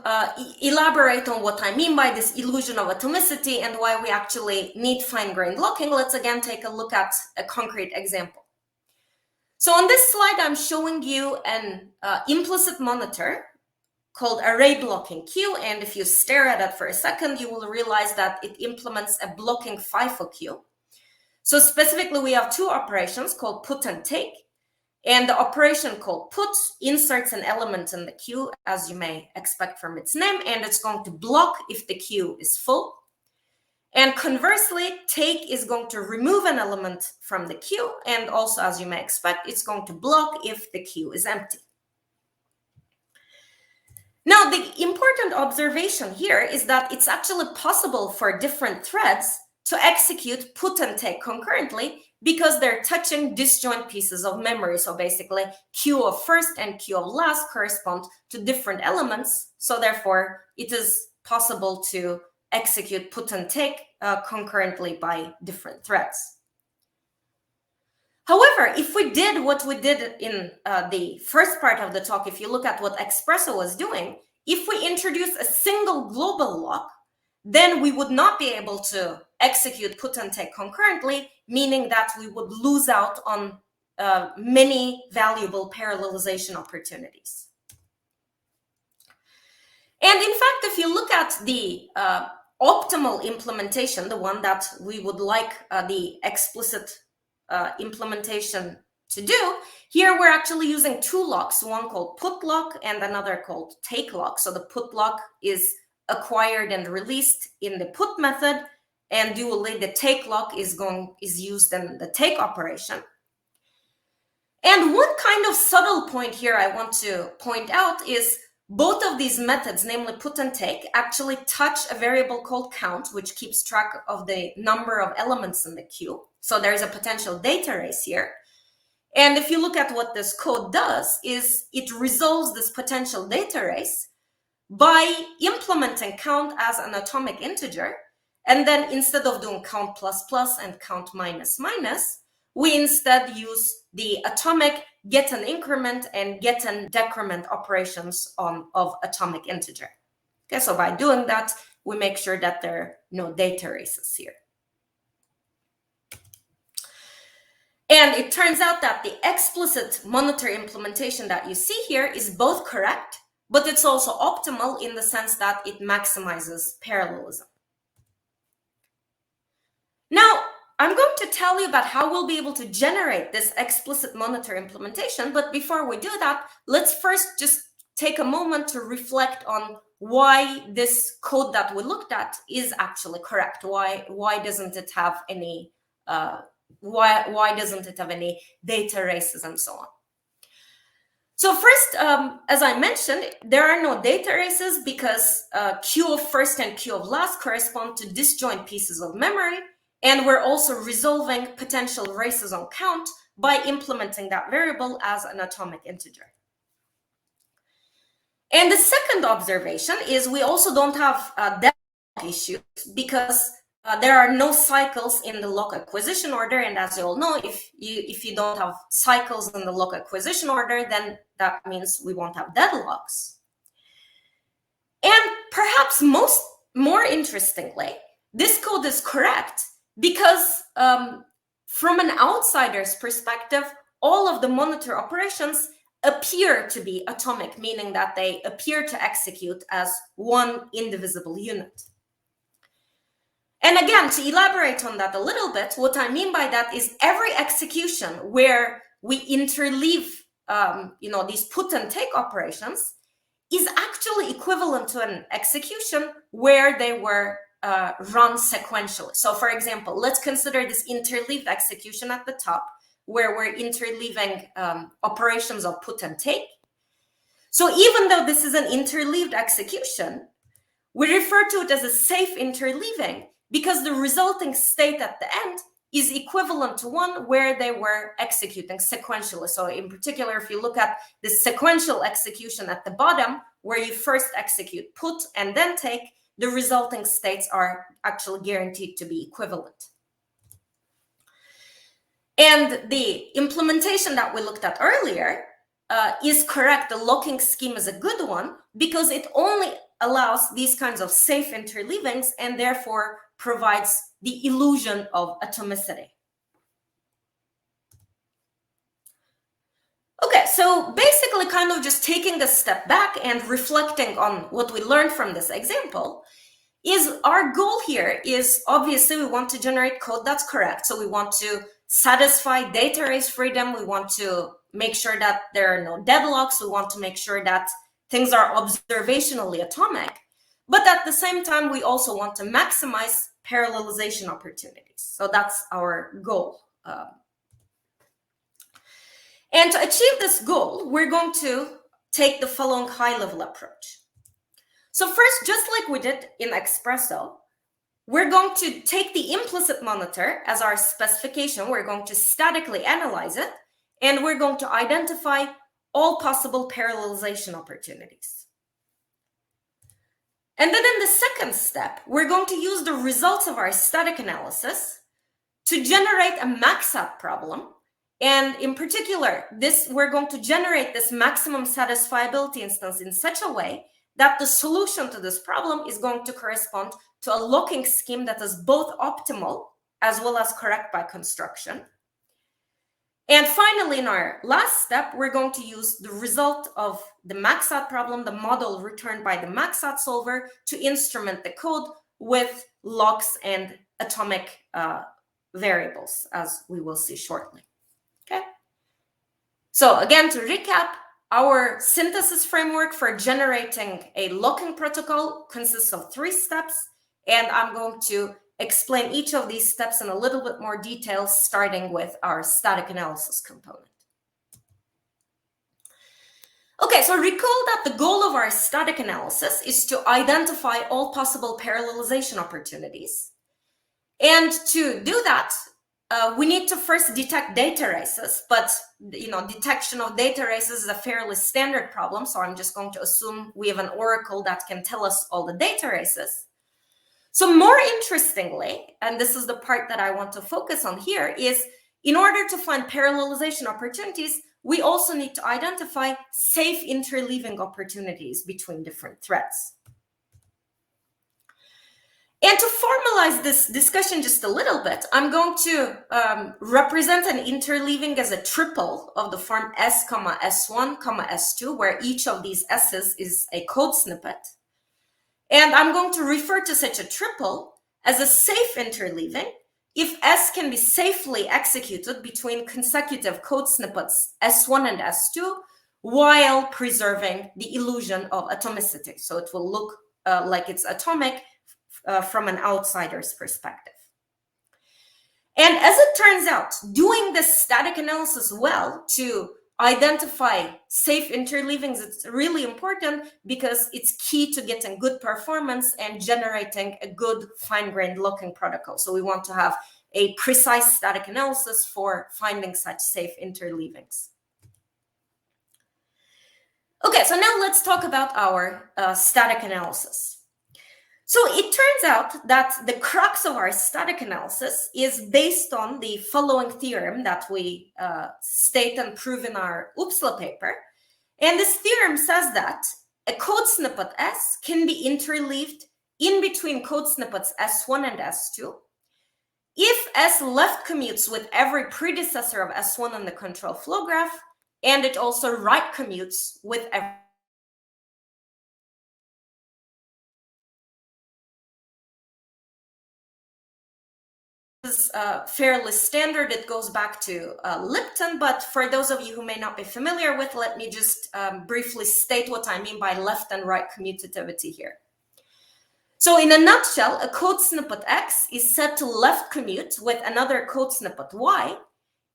elaborate on what I mean by this illusion of atomicity and why we actually need fine-grained locking, let's again take a look at a concrete example. So on this slide, I'm showing you an implicit monitor called array blocking queue. And if you stare at it for a second, you will realize that it implements a blocking FIFO queue. So specifically, we have two operations called put and take. And the operation called put inserts an element in the queue, as you may expect from its name, and it's going to block if the queue is full. And conversely, take is going to remove an element from the queue, and also, as you may expect, it's going to block if the queue is empty. Now, the important observation here is that it's actually possible for different threads to execute put and take concurrently because they're touching disjoint pieces of memory. So basically, queue of first and queue of last correspond to different elements. So therefore, it is possible to execute put and take concurrently by different threads. However, if we did what we did in the first part of the talk, if you look at what Espresso was doing, if we introduce a single global lock, then we would not be able to execute put and take concurrently, meaning that we would lose out on many valuable parallelization opportunities. And in fact, if you look at the optimal implementation, the one that we would like the explicit implementation to do, here we're actually using two locks, one called put lock and another called take lock. So the put lock is acquired and released in the put method, and dually the take lock is used in the take operation. And one kind of subtle point here I want to point out is both of these methods, namely put and take, actually touch a variable called count, which keeps track of the number of elements in the queue. So there's a potential data race here. And if you look at what this code does, is it resolves this potential data race by implementing count as an atomic integer. And then instead of doing count plus plus and count minus minus, we instead use the atomic get an increment and get an decrement operations of atomic integer. Okay, so by doing that, we make sure that there are no data races here. And it turns out that the explicit monitor implementation that you see here is both correct, but it's also optimal in the sense that it maximizes parallelism. Now, I'm going to tell you about how we'll be able to generate this explicit monitor implementation, but before we do that, let's first just take a moment to reflect on why this code that we looked at is actually correct. Why doesn't it have any why doesn't it have any data races and so on? So first, as I mentioned, there are no data races because Q of first and Q of last correspond to disjoint pieces of memory, and we're also resolving potential races on count by implementing that variable as an atomic integer. And the second observation is we also don't have deadlock issues because there are no cycles in the lock acquisition order, and as you all know, if you don't have cycles in the lock acquisition order, then that means we won't have deadlocks. And perhaps more interestingly, this code is correct because from an outsider's perspective, all of the monitor operations appear to be atomic, meaning that they appear to execute as one indivisible unit. And again, to elaborate on that a little bit, what I mean by that is every execution where we interleave, these put and take operations is actually equivalent to an execution where they were run sequentially. So for example, let's consider this interleaved execution at the top where we're interleaving operations of put and take. So even though this is an interleaved execution, we refer to it as a safe interleaving because the resulting state at the end is equivalent to one where they were executing sequentially. So in particular, if you look at the sequential execution at the bottom, where you first execute put and then take, the resulting states are actually guaranteed to be equivalent. And the implementation that we looked at earlier is correct. The locking scheme is a good one because it only allows these kinds of safe interleavings and therefore provides the illusion of atomicity. Okay, so basically kind of just taking a step back and reflecting on what we learned from this example is our goal here is obviously we want to generate code that's correct. So we want to satisfy data race freedom. We want to make sure that there are no deadlocks. We want to make sure that things are observationally atomic. But at the same time, we also want to maximize parallelization opportunities. So that's our goal. And to achieve this goal, we're going to take the following high-level approach. So first, just like we did in Espresso, we're going to take the implicit monitor as our specification. We're going to statically analyze it, and we're going to identify all possible parallelization opportunities. And then in the second step, we're going to use the results of our static analysis to generate a MaxSAT problem. And in particular, we're going to generate this maximum satisfiability instance in such a way that the solution to this problem is going to correspond to a locking scheme that is both optimal as well as correct by construction. And finally, in our last step, we're going to use the result of the MaxSAT problem, the model returned by the MaxSAT solver, to instrument the code with locks and atomic variables, as we will see shortly. Okay. So again, to recap, our synthesis framework for generating a locking protocol consists of 3 steps, and I'm going to explain each of these steps in a little bit more detail, starting with our static analysis component. Okay, so recall that the goal of our static analysis is to identify all possible parallelization opportunities. And to do that, we need to first detect data races, but detection of data races is a fairly standard problem, so I'm just going to assume we have an oracle that can tell us all the data races. So more interestingly, and this is the part that I want to focus on here, is in order to find parallelization opportunities, we also need to identify safe interleaving opportunities between different threads. And to formalize this discussion just a little bit, I'm going to represent an interleaving as a triple of the form S, S1, S2, where each of these S's is a code snippet. And I'm going to refer to such a triple as a safe interleaving if S can be safely executed between consecutive code snippets S1 and S2 while preserving the illusion of atomicity. So it will look like it's atomic from an outsider's perspective. And as it turns out, doing this static analysis well to identify safe interleavings is really important because it's key to getting good performance and generating a good fine-grained locking protocol. So we want to have a precise static analysis for finding such safe interleavings. Okay, so now let's talk about our static analysis. So it turns out that the crux of our static analysis is based on the following theorem that we state and prove in our UPSLA paper. And this theorem says that a code snippet S can be interleaved in between code snippets S1 and S2 if S left commutes with every predecessor of S1 on the control flow graph, and it also right commutes with every is fairly standard. It goes back to Lipton, but for those of you who may not be familiar with, let me just briefly state what I mean by left and right commutativity here. So in a nutshell, a code snippet X is set to left commute with another code snippet Y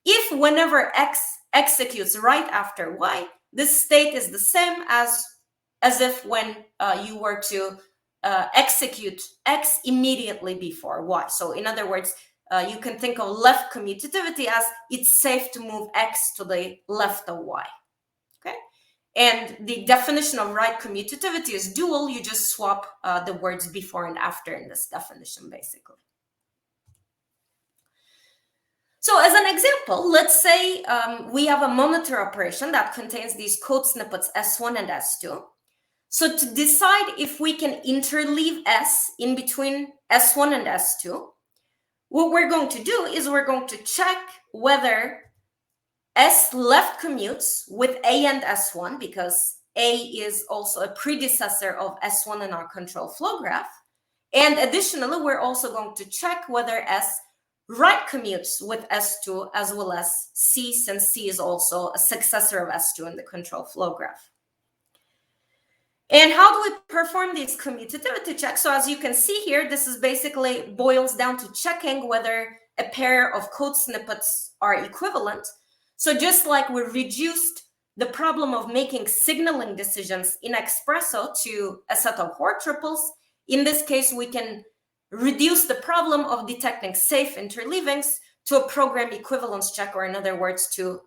if whenever X executes right after Y, this state is the same as if when you were to execute X immediately before Y. So in other words, you can think of left commutativity as it's safe to move X to the left of Y, okay? And the definition of right commutativity is dual. You just swap the words before and after in this definition, basically. So as an example, let's say we have a monitor operation that contains these code snippets S1 and S2. So to decide if we can interleave S in between S1 and S2, what we're going to do is we're going to check whether S left commutes with A and S1, because A is also a predecessor of S1 in our control flow graph. And additionally, we're also going to check whether S right commutes with S2 as well as C, since C is also a successor of S2 in the control flow graph. And how do we perform these commutativity checks? So as you can see here, this is basically boils down to checking whether a pair of code snippets are equivalent. So just like we reduced the problem of making signaling decisions in Espresso to a set of Hoare triples, in this case, we can reduce the problem of detecting safe interleavings to a program equivalence check, or in other words, to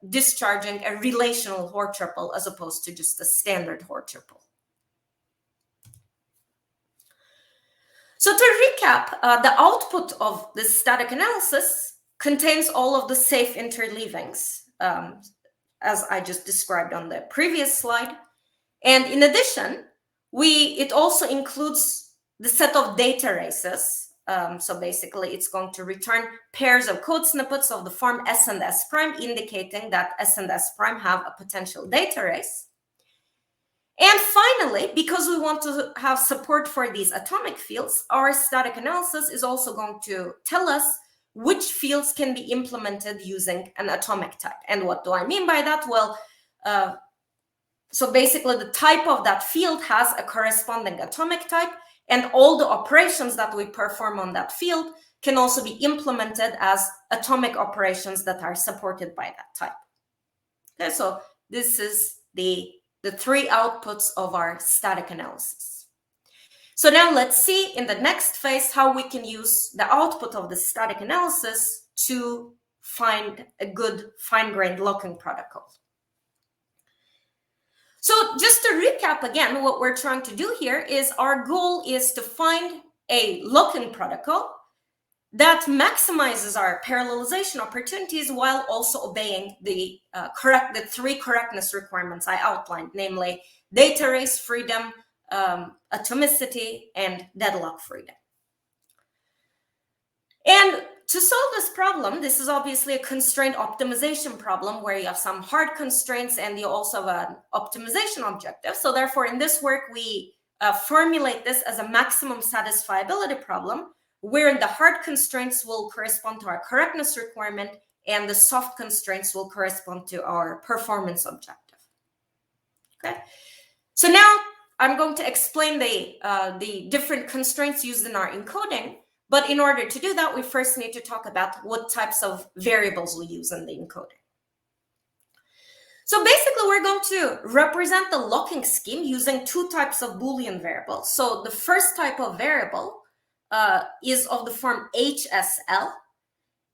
discharging a relational Hoare triple as opposed to just a standard Hoare triple. So to recap, the output of this static analysis contains all of the safe interleavings, as I just described on the previous slide. And in addition, it also includes the set of data races. So basically, it's going to return pairs of code snippets of the form S and S prime, indicating that S and S prime have a potential data race. And finally, because we want to have support for these atomic fields, our static analysis is also going to tell us which fields can be implemented using an atomic type. And what do I mean by that? Well, so basically the type of that field has a corresponding atomic type, and all the operations that we perform on that field can also be implemented as atomic operations that are supported by that type. Okay, so this is the three outputs of our static analysis. So now let's see in the next phase how we can use the output of the static analysis to find a good fine-grained locking protocol. So just to recap again, what we're trying to do here is our goal is to find a locking protocol that maximizes our parallelization opportunities while also obeying the three correctness requirements I outlined, namely data race freedom, atomicity, and deadlock freedom. And to solve this problem, this is obviously a constraint optimization problem where you have some hard constraints and you also have an optimization objective. So therefore, in this work, we formulate this as a maximum satisfiability problem, where the hard constraints will correspond to our correctness requirement and the soft constraints will correspond to our performance objective. Okay, so now I'm going to explain the different constraints used in our encoding. But in order to do that, we first need to talk about what types of variables we use in the encoding. So basically, we're going to represent the locking scheme using two types of Boolean variables. So the first type of variable is of the form HSL.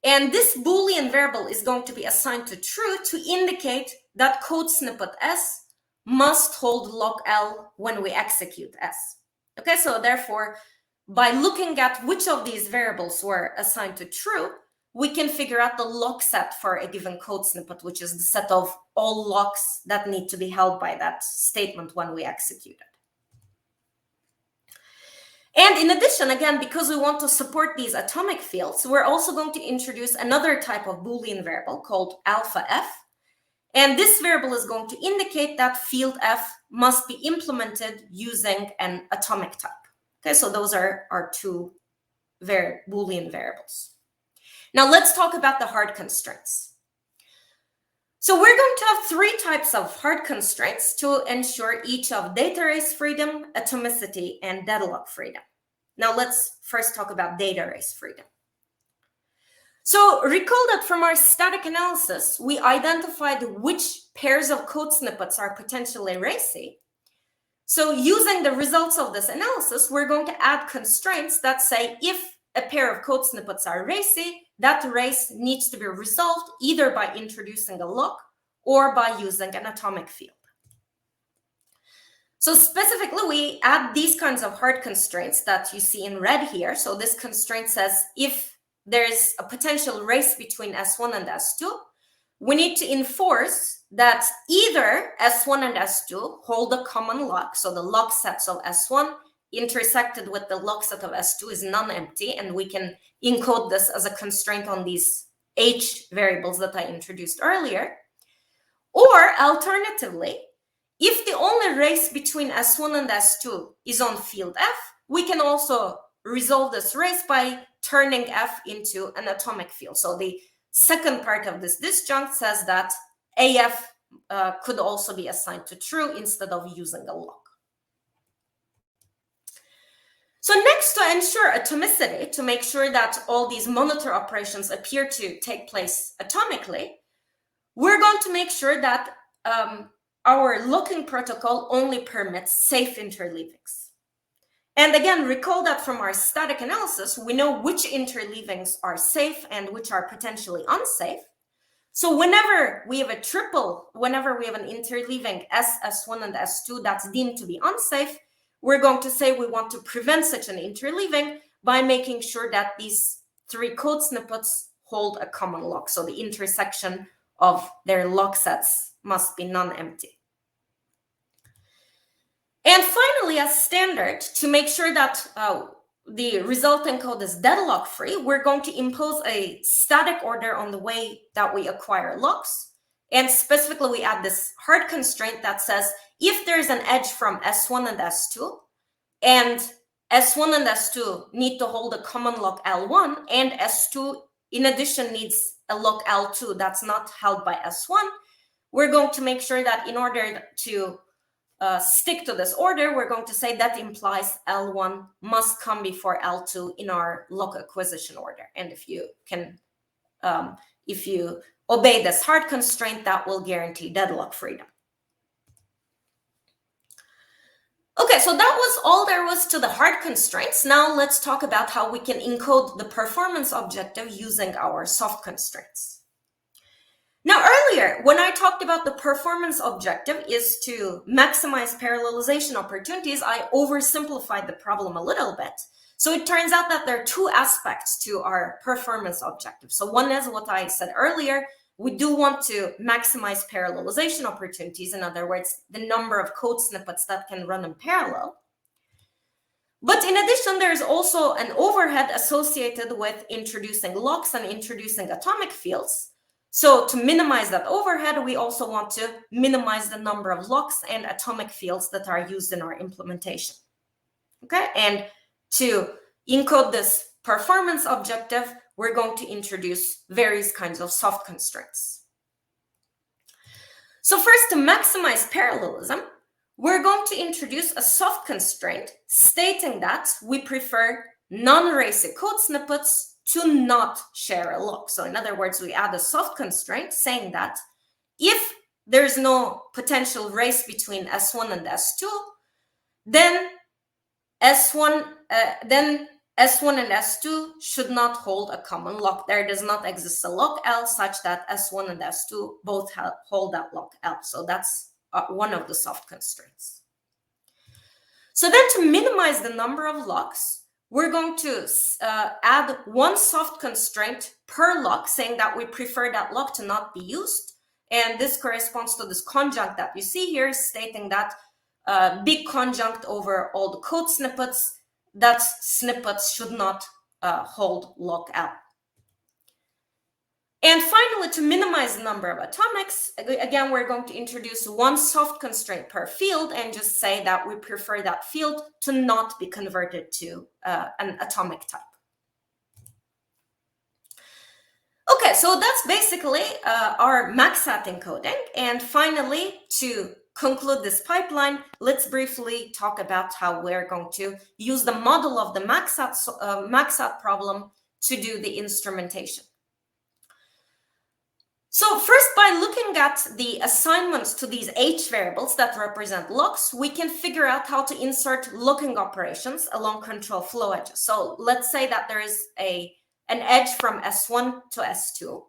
And this Boolean variable is going to be assigned to true to indicate that code snippet S must hold lock L when we execute S. Okay, so therefore, by looking at which of these variables were assigned to true, we can figure out the lock set for a given code snippet, which is the set of all locks that need to be held by that statement when we execute it. And in addition, again, because we want to support these atomic fields, we're also going to introduce another type of Boolean variable called alpha F. And this variable is going to indicate that field F must be implemented using an atomic type. Okay, so those are our two Boolean variables. Now let's talk about the hard constraints. So we're going to have three types of hard constraints to ensure each of data race freedom, atomicity, and deadlock freedom. Now let's first talk about data race freedom. So recall that from our static analysis, we identified which pairs of code snippets are potentially racy. So using the results of this analysis, we're going to add constraints that say if a pair of code snippets are racy, that race needs to be resolved either by introducing a lock or by using an atomic field. So specifically, we add these kinds of hard constraints that you see in red here. So this constraint says if there's a potential race between S1 and S2, we need to enforce that either S1 and S2 hold a common lock. So the lock sets of S1 intersected with the lock set of S2 is non-empty, and we can encode this as a constraint on these H variables that I introduced earlier. Or alternatively, if the only race between S1 and S2 is on field F, we can also resolve this race by turning F into an atomic field. So the second part of this disjunct says that AF could also be assigned to true instead of using a lock. So next, to ensure atomicity, to make sure that all these monitor operations appear to take place atomically, we're going to make sure that our locking protocol only permits safe interleavings. And again, recall that from our static analysis, we know which interleavings are safe and which are potentially unsafe. So whenever we have an interleaving S, S1, and S2 that's deemed to be unsafe, we're going to say we want to prevent such an interleaving by making sure that these three code snippets hold a common lock. So the intersection of their lock sets must be non-empty. And finally, as standard, to make sure that the resulting code is deadlock free, we're going to impose a static order on the way that we acquire locks. And specifically, we add this hard constraint that says if there's an edge from S1 and S2, and S1 and S2 need to hold a common lock L1, and S2 in addition needs a lock L2 that's not held by S1, we're going to make sure that in order to stick to this order, we're going to say that implies L1 must come before L2 in our lock acquisition order. And if you obey this hard constraint, that will guarantee deadlock freedom. Okay, so that was all there was to the hard constraints. Now let's talk about how we can encode the performance objective using our soft constraints. Now earlier, when I talked about the performance objective is to maximize parallelization opportunities, I oversimplified the problem a little bit. So it turns out that there are two aspects to our performance objective. So one is what I said earlier. We do want to maximize parallelization opportunities. In other words, the number of code snippets that can run in parallel. But in addition, there is also an overhead associated with introducing locks and introducing atomic fields. So to minimize that overhead, we also want to minimize the number of locks and atomic fields that are used in our implementation. Okay, and to encode this performance objective, we're going to introduce various kinds of soft constraints. So first, to maximize parallelism, we're going to introduce a soft constraint stating that we prefer non-racy code snippets to not share a lock. So in other words, we add a soft constraint saying that if there's no potential race between S1 and S2, then S1 and S2 should not hold a common lock. There does not exist a lock L such that S1 and S2 both hold that lock L. So that's one of the soft constraints. So then to minimize the number of locks, we're going to add one soft constraint per lock, saying that we prefer that lock to not be used. And this corresponds to this conjunct that you see here, stating that big conjunct over all the code snippets, that snippets should not hold lock L. And finally, to minimize the number of atomics, again, we're going to introduce one soft constraint per field and just say that we prefer that field to not be converted to an atomic type. Okay, so that's basically our MaxSAT encoding. And finally, to conclude this pipeline, let's briefly talk about how we're going to use the model of the MaxSAT problem to do the instrumentation. So first, by looking at the assignments to these H variables that represent locks, we can figure out how to insert locking operations along control flow edges. So let's say that there is an edge from S1 to S2.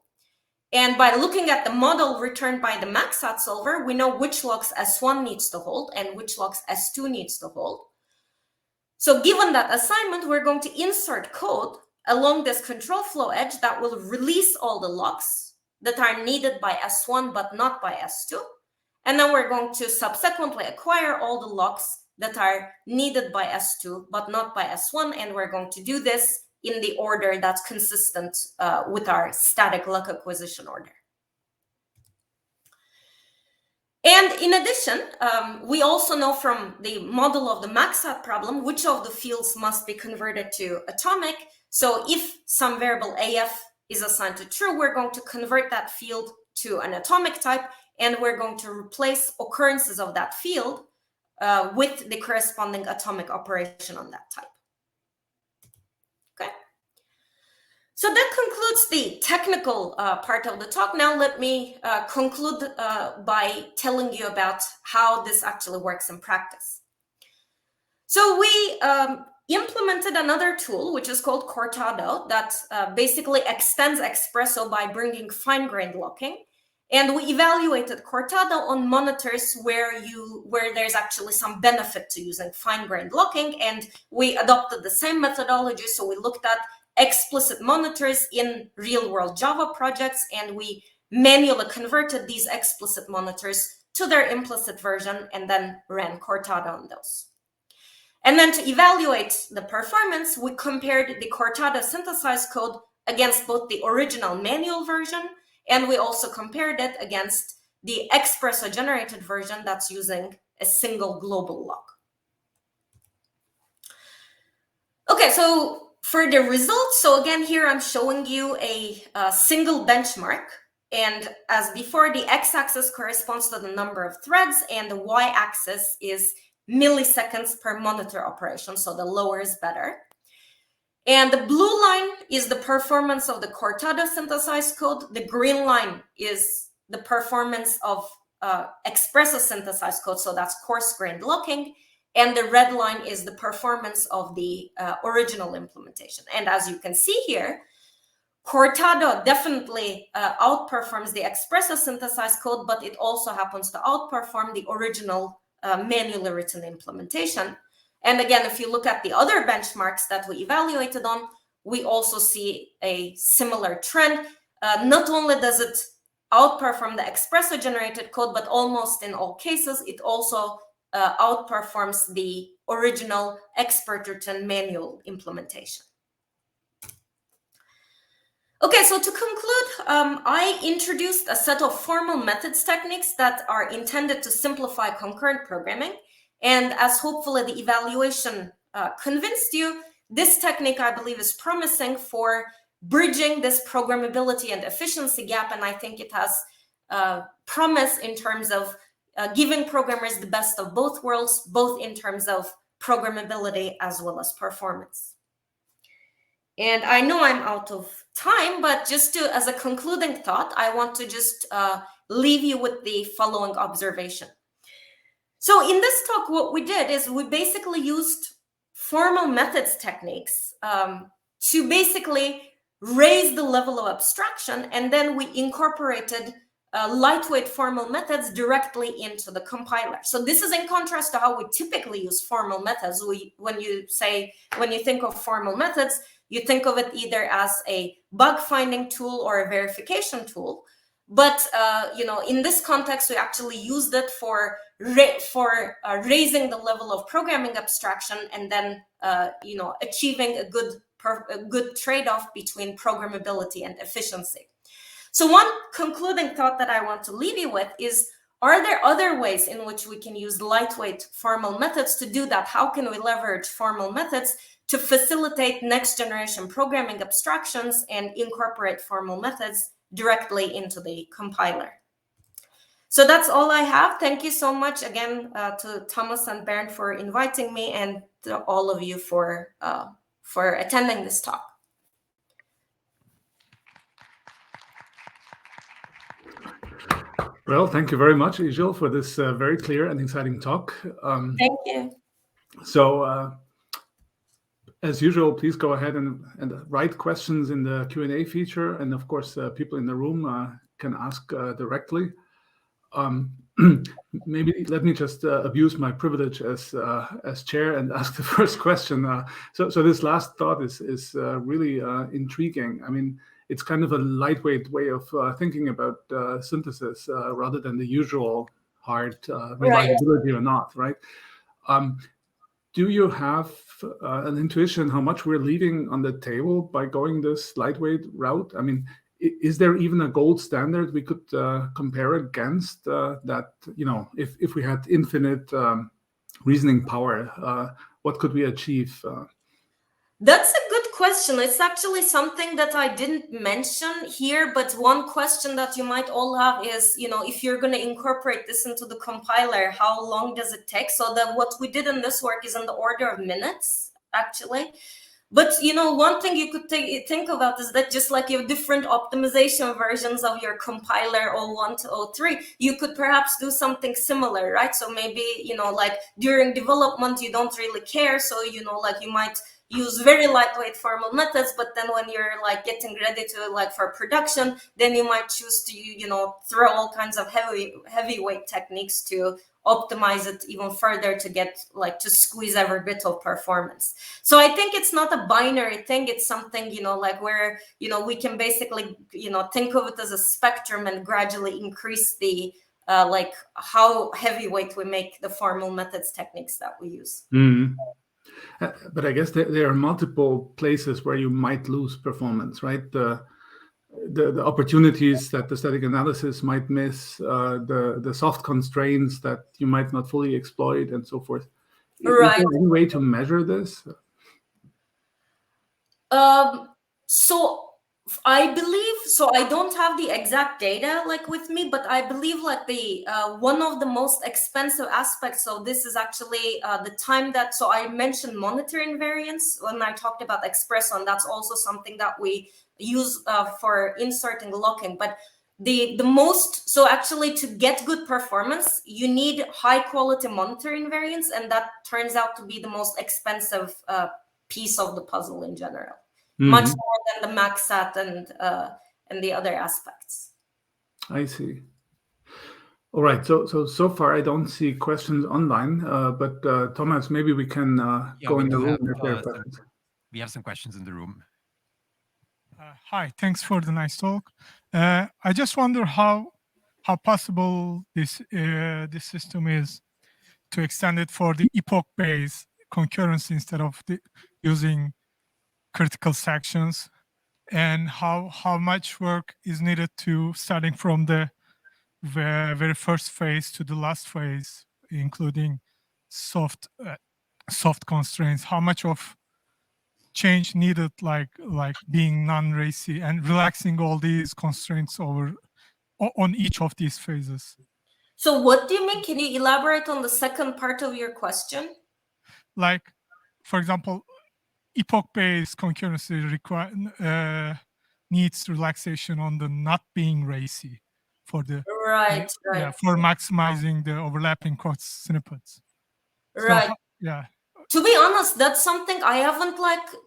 And by looking at the model returned by the MaxSAT solver, we know which locks S1 needs to hold and which locks S2 needs to hold. So given that assignment, we're going to insert code along this control flow edge that will release all the locks that are needed by S1 but not by S2. And then we're going to subsequently acquire all the locks that are needed by S2 but not by S1. And we're going to do this in the order that's consistent with our static lock acquisition order. And in addition, we also know from the model of the MaxSAT problem which of the fields must be converted to atomic. So if some variable AF is assigned to true, we're going to convert that field to an atomic type, and we're going to replace occurrences of that field with the corresponding atomic operation on that type. Okay. So that concludes the technical part of the talk. Now let me conclude by telling you about how this actually works in practice. So we implemented another tool, which is called Cortado, that basically extends Espresso by bringing fine-grained locking. And we evaluated Cortado on monitors where there's actually some benefit to using fine-grained locking. And we adopted the same methodology. So we looked at explicit monitors in real-world Java projects, and we manually converted these explicit monitors to their implicit version and then ran Cortado on those. And then to evaluate the performance, we compared the Cortado synthesized code against both the original manual version, and we also compared it against the Espresso generated version that's using a single global lock. Okay, so for the results, so again, here I'm showing you a single benchmark. And as before, the x-axis corresponds to the number of threads, and the y-axis is milliseconds per monitor operation, so the lower is better. And the blue line is the performance of the Cortado synthesized code. The green line is the performance of Espresso synthesized code, so that's coarse-grained locking. And the red line is the performance of the original implementation. And as you can see here, Cortado definitely outperforms the Espresso synthesized code, but it also happens to outperform the original manually written implementation. And again, if you look at the other benchmarks that we evaluated on, we also see a similar trend. Not only does it outperform the Espresso generated code, but almost in all cases, it also outperforms the original expert-written manual implementation. Okay, so to conclude, I introduced a set of formal methods techniques that are intended to simplify concurrent programming. And as hopefully the evaluation convinced you, this technique, I believe, is promising for bridging this programmability and efficiency gap. And I think it has promise in terms of giving programmers the best of both worlds, both in terms of programmability as well as performance. And I know I'm out of time, but just to, as a concluding thought, I want to just leave you with the following observation. So in this talk, what we did is we basically used formal methods techniques to basically raise the level of abstraction, and then we incorporated lightweight formal methods directly into the compiler. So this is in contrast to how we typically use formal methods. When you think of formal methods, you think of it either as a bug finding tool or a verification tool. But in this context, we actually used it for raising the level of programming abstraction, and then achieving a good trade-off between programmability and efficiency. So one concluding thought that I want to leave you with is, are there other ways in which we can use lightweight formal methods to do that? How can we leverage formal methods to facilitate next generation programming abstractions and incorporate formal methods directly into the compiler? So that's all I have. Thank you so much again to Thomas and Bernd for inviting me, and to all of you for attending this talk. Well, thank you very much, Isil, for this very clear and exciting talk. Thank you. So, as usual, please go ahead and write questions in the Q&A feature. And of course, people in the room can ask directly. Maybe let me just abuse my privilege as chair and ask the first question. So this last thought is really intriguing. I mean, it's kind of a lightweight way of thinking about synthesis rather than the usual hard reliability or not, right? Do you have an intuition how much we're leaving on the table by going this lightweight route? I mean, is there even a gold standard we could compare against that, if we had infinite reasoning power, what could we achieve? That's a good question. It's actually something that I didn't mention here, but one question that you might all have is, if you're going to incorporate this into the compiler, how long does it take? So that what we did in this work is in the order of minutes, actually. But, one thing you could think about is that just like you have different optimization versions of your compiler 01 to 03, you could perhaps do something similar, right? So maybe, like during development, you don't really care. So, like you might use very lightweight formal methods, but then when you're like getting ready to for production, then you might choose to, throw all kinds of heavyweight techniques to optimize it even further to get to squeeze every bit of performance. So I think it's not a binary thing. It's something, where, we can basically, think of it as a spectrum and gradually increase the, how heavyweight we make the formal methods techniques that we use. Mm. But I guess there are multiple places where you might lose performance, right? The opportunities that the static analysis might miss, the soft constraints that you might not fully exploit, and so forth. Right. Is there any way to measure this? So I believe, so I don't have the exact data with me, but I believe the one of the most expensive aspects of this is actually the time that, so I mentioned monitor invariance when I talked about express, and that's also something that we use for inserting locking. But the most, so actually to get good performance, you need high quality monitor invariance, and that turns out to be the most expensive piece of the puzzle in general. Mm-hmm. Much more than the MaxSAT and the other aspects. I see. All right. So far I don't see questions online, but Thomas, maybe we can go in the room if there are questions. We have some questions in the room. Hi, thanks for the nice talk. I just wonder how possible this system is to extend it for the epoch-based concurrency instead of using critical sections, and how much work is needed to starting from the very first phase to the last phase, including soft constraints. How much of change needed, like being non-racy and relaxing all these constraints on each of these phases. So what do you mean? Can you elaborate on the second part of your question? Like, for example, epoch-based concurrency needs relaxation on the not being racy for the Right. for maximizing the overlapping code snippets. Right. So, yeah. To be honest, that's something I haven't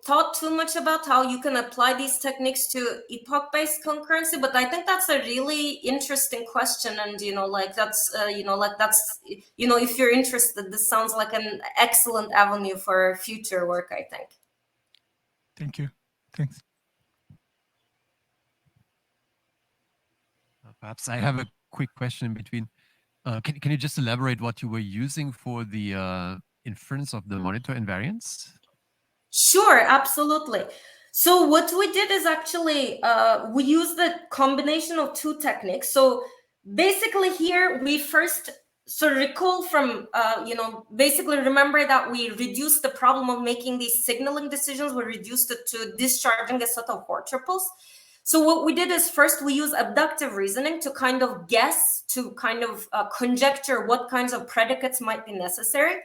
thought too much about, how you can apply these techniques to epoch-based concurrency. But I think that's a really interesting question, and that's if you're interested, this sounds like an excellent avenue for future work, I think. Thank you. Thanks. Perhaps I have a quick question in between. Can you just elaborate what you were using for the inference of the monitor invariance? Sure, absolutely. So what we did is actually we used the combination of two techniques. So basically here we first recall from basically remember that we reduced the problem of making these signaling decisions. We reduced it to discharging a set of Hoare triples. So what we did is first we use abductive reasoning to kind of guess, to kind of conjecture what kinds of predicates might be necessary.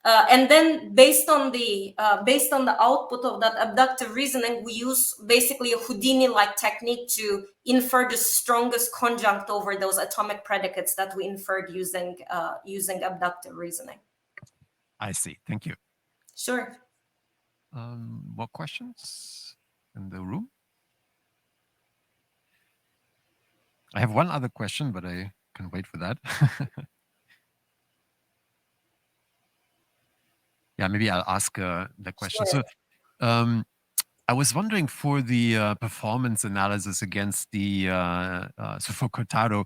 And then based on the output of that abductive reasoning, we use basically a Houdini-like technique to infer the strongest conjunct over those atomic predicates that we inferred using abductive reasoning. I see. Thank you. Sure. More questions in the room? I have one other question, but I can wait for that. Yeah, maybe I'll ask the question. Sure. So I was wondering for the performance analysis against the, so for Cortado,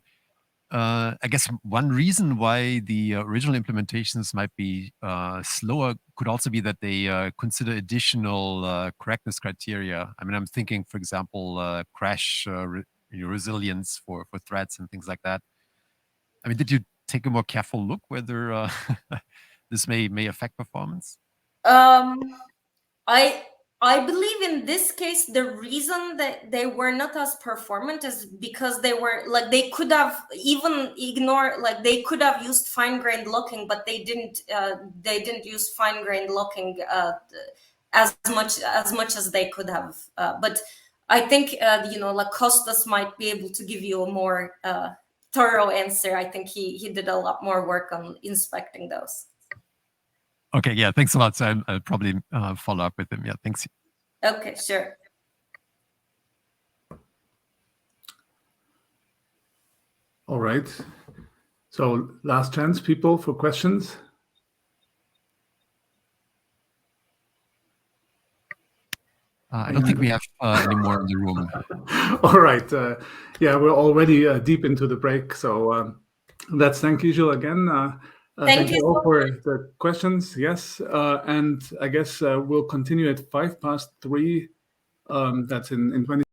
I guess one reason why the original implementations might be slower could also be that they consider additional correctness criteria. I mean, I'm thinking, for example, crash resilience for threads and things like that. I mean, did you take a more careful look whether this may affect performance? I believe in this case, the reason that they were not as performant is because they were they could have even ignored, they could have used fine-grained locking, but they didn't use fine-grained locking as much as they could have. But I think Kostas might be able to give you a more thorough answer. I think he did a lot more work on inspecting those. Okay, yeah, thanks a lot. So I'll probably follow up with him. Yeah, thanks. Okay, sure. All right. So last chance, people, for questions. I don't think we have any more in the room. All right. Yeah, we're already deep into the break. So let's thank Isil again. Thank you all for the questions. Yes. And I guess we'll continue at 3:05. That's in 20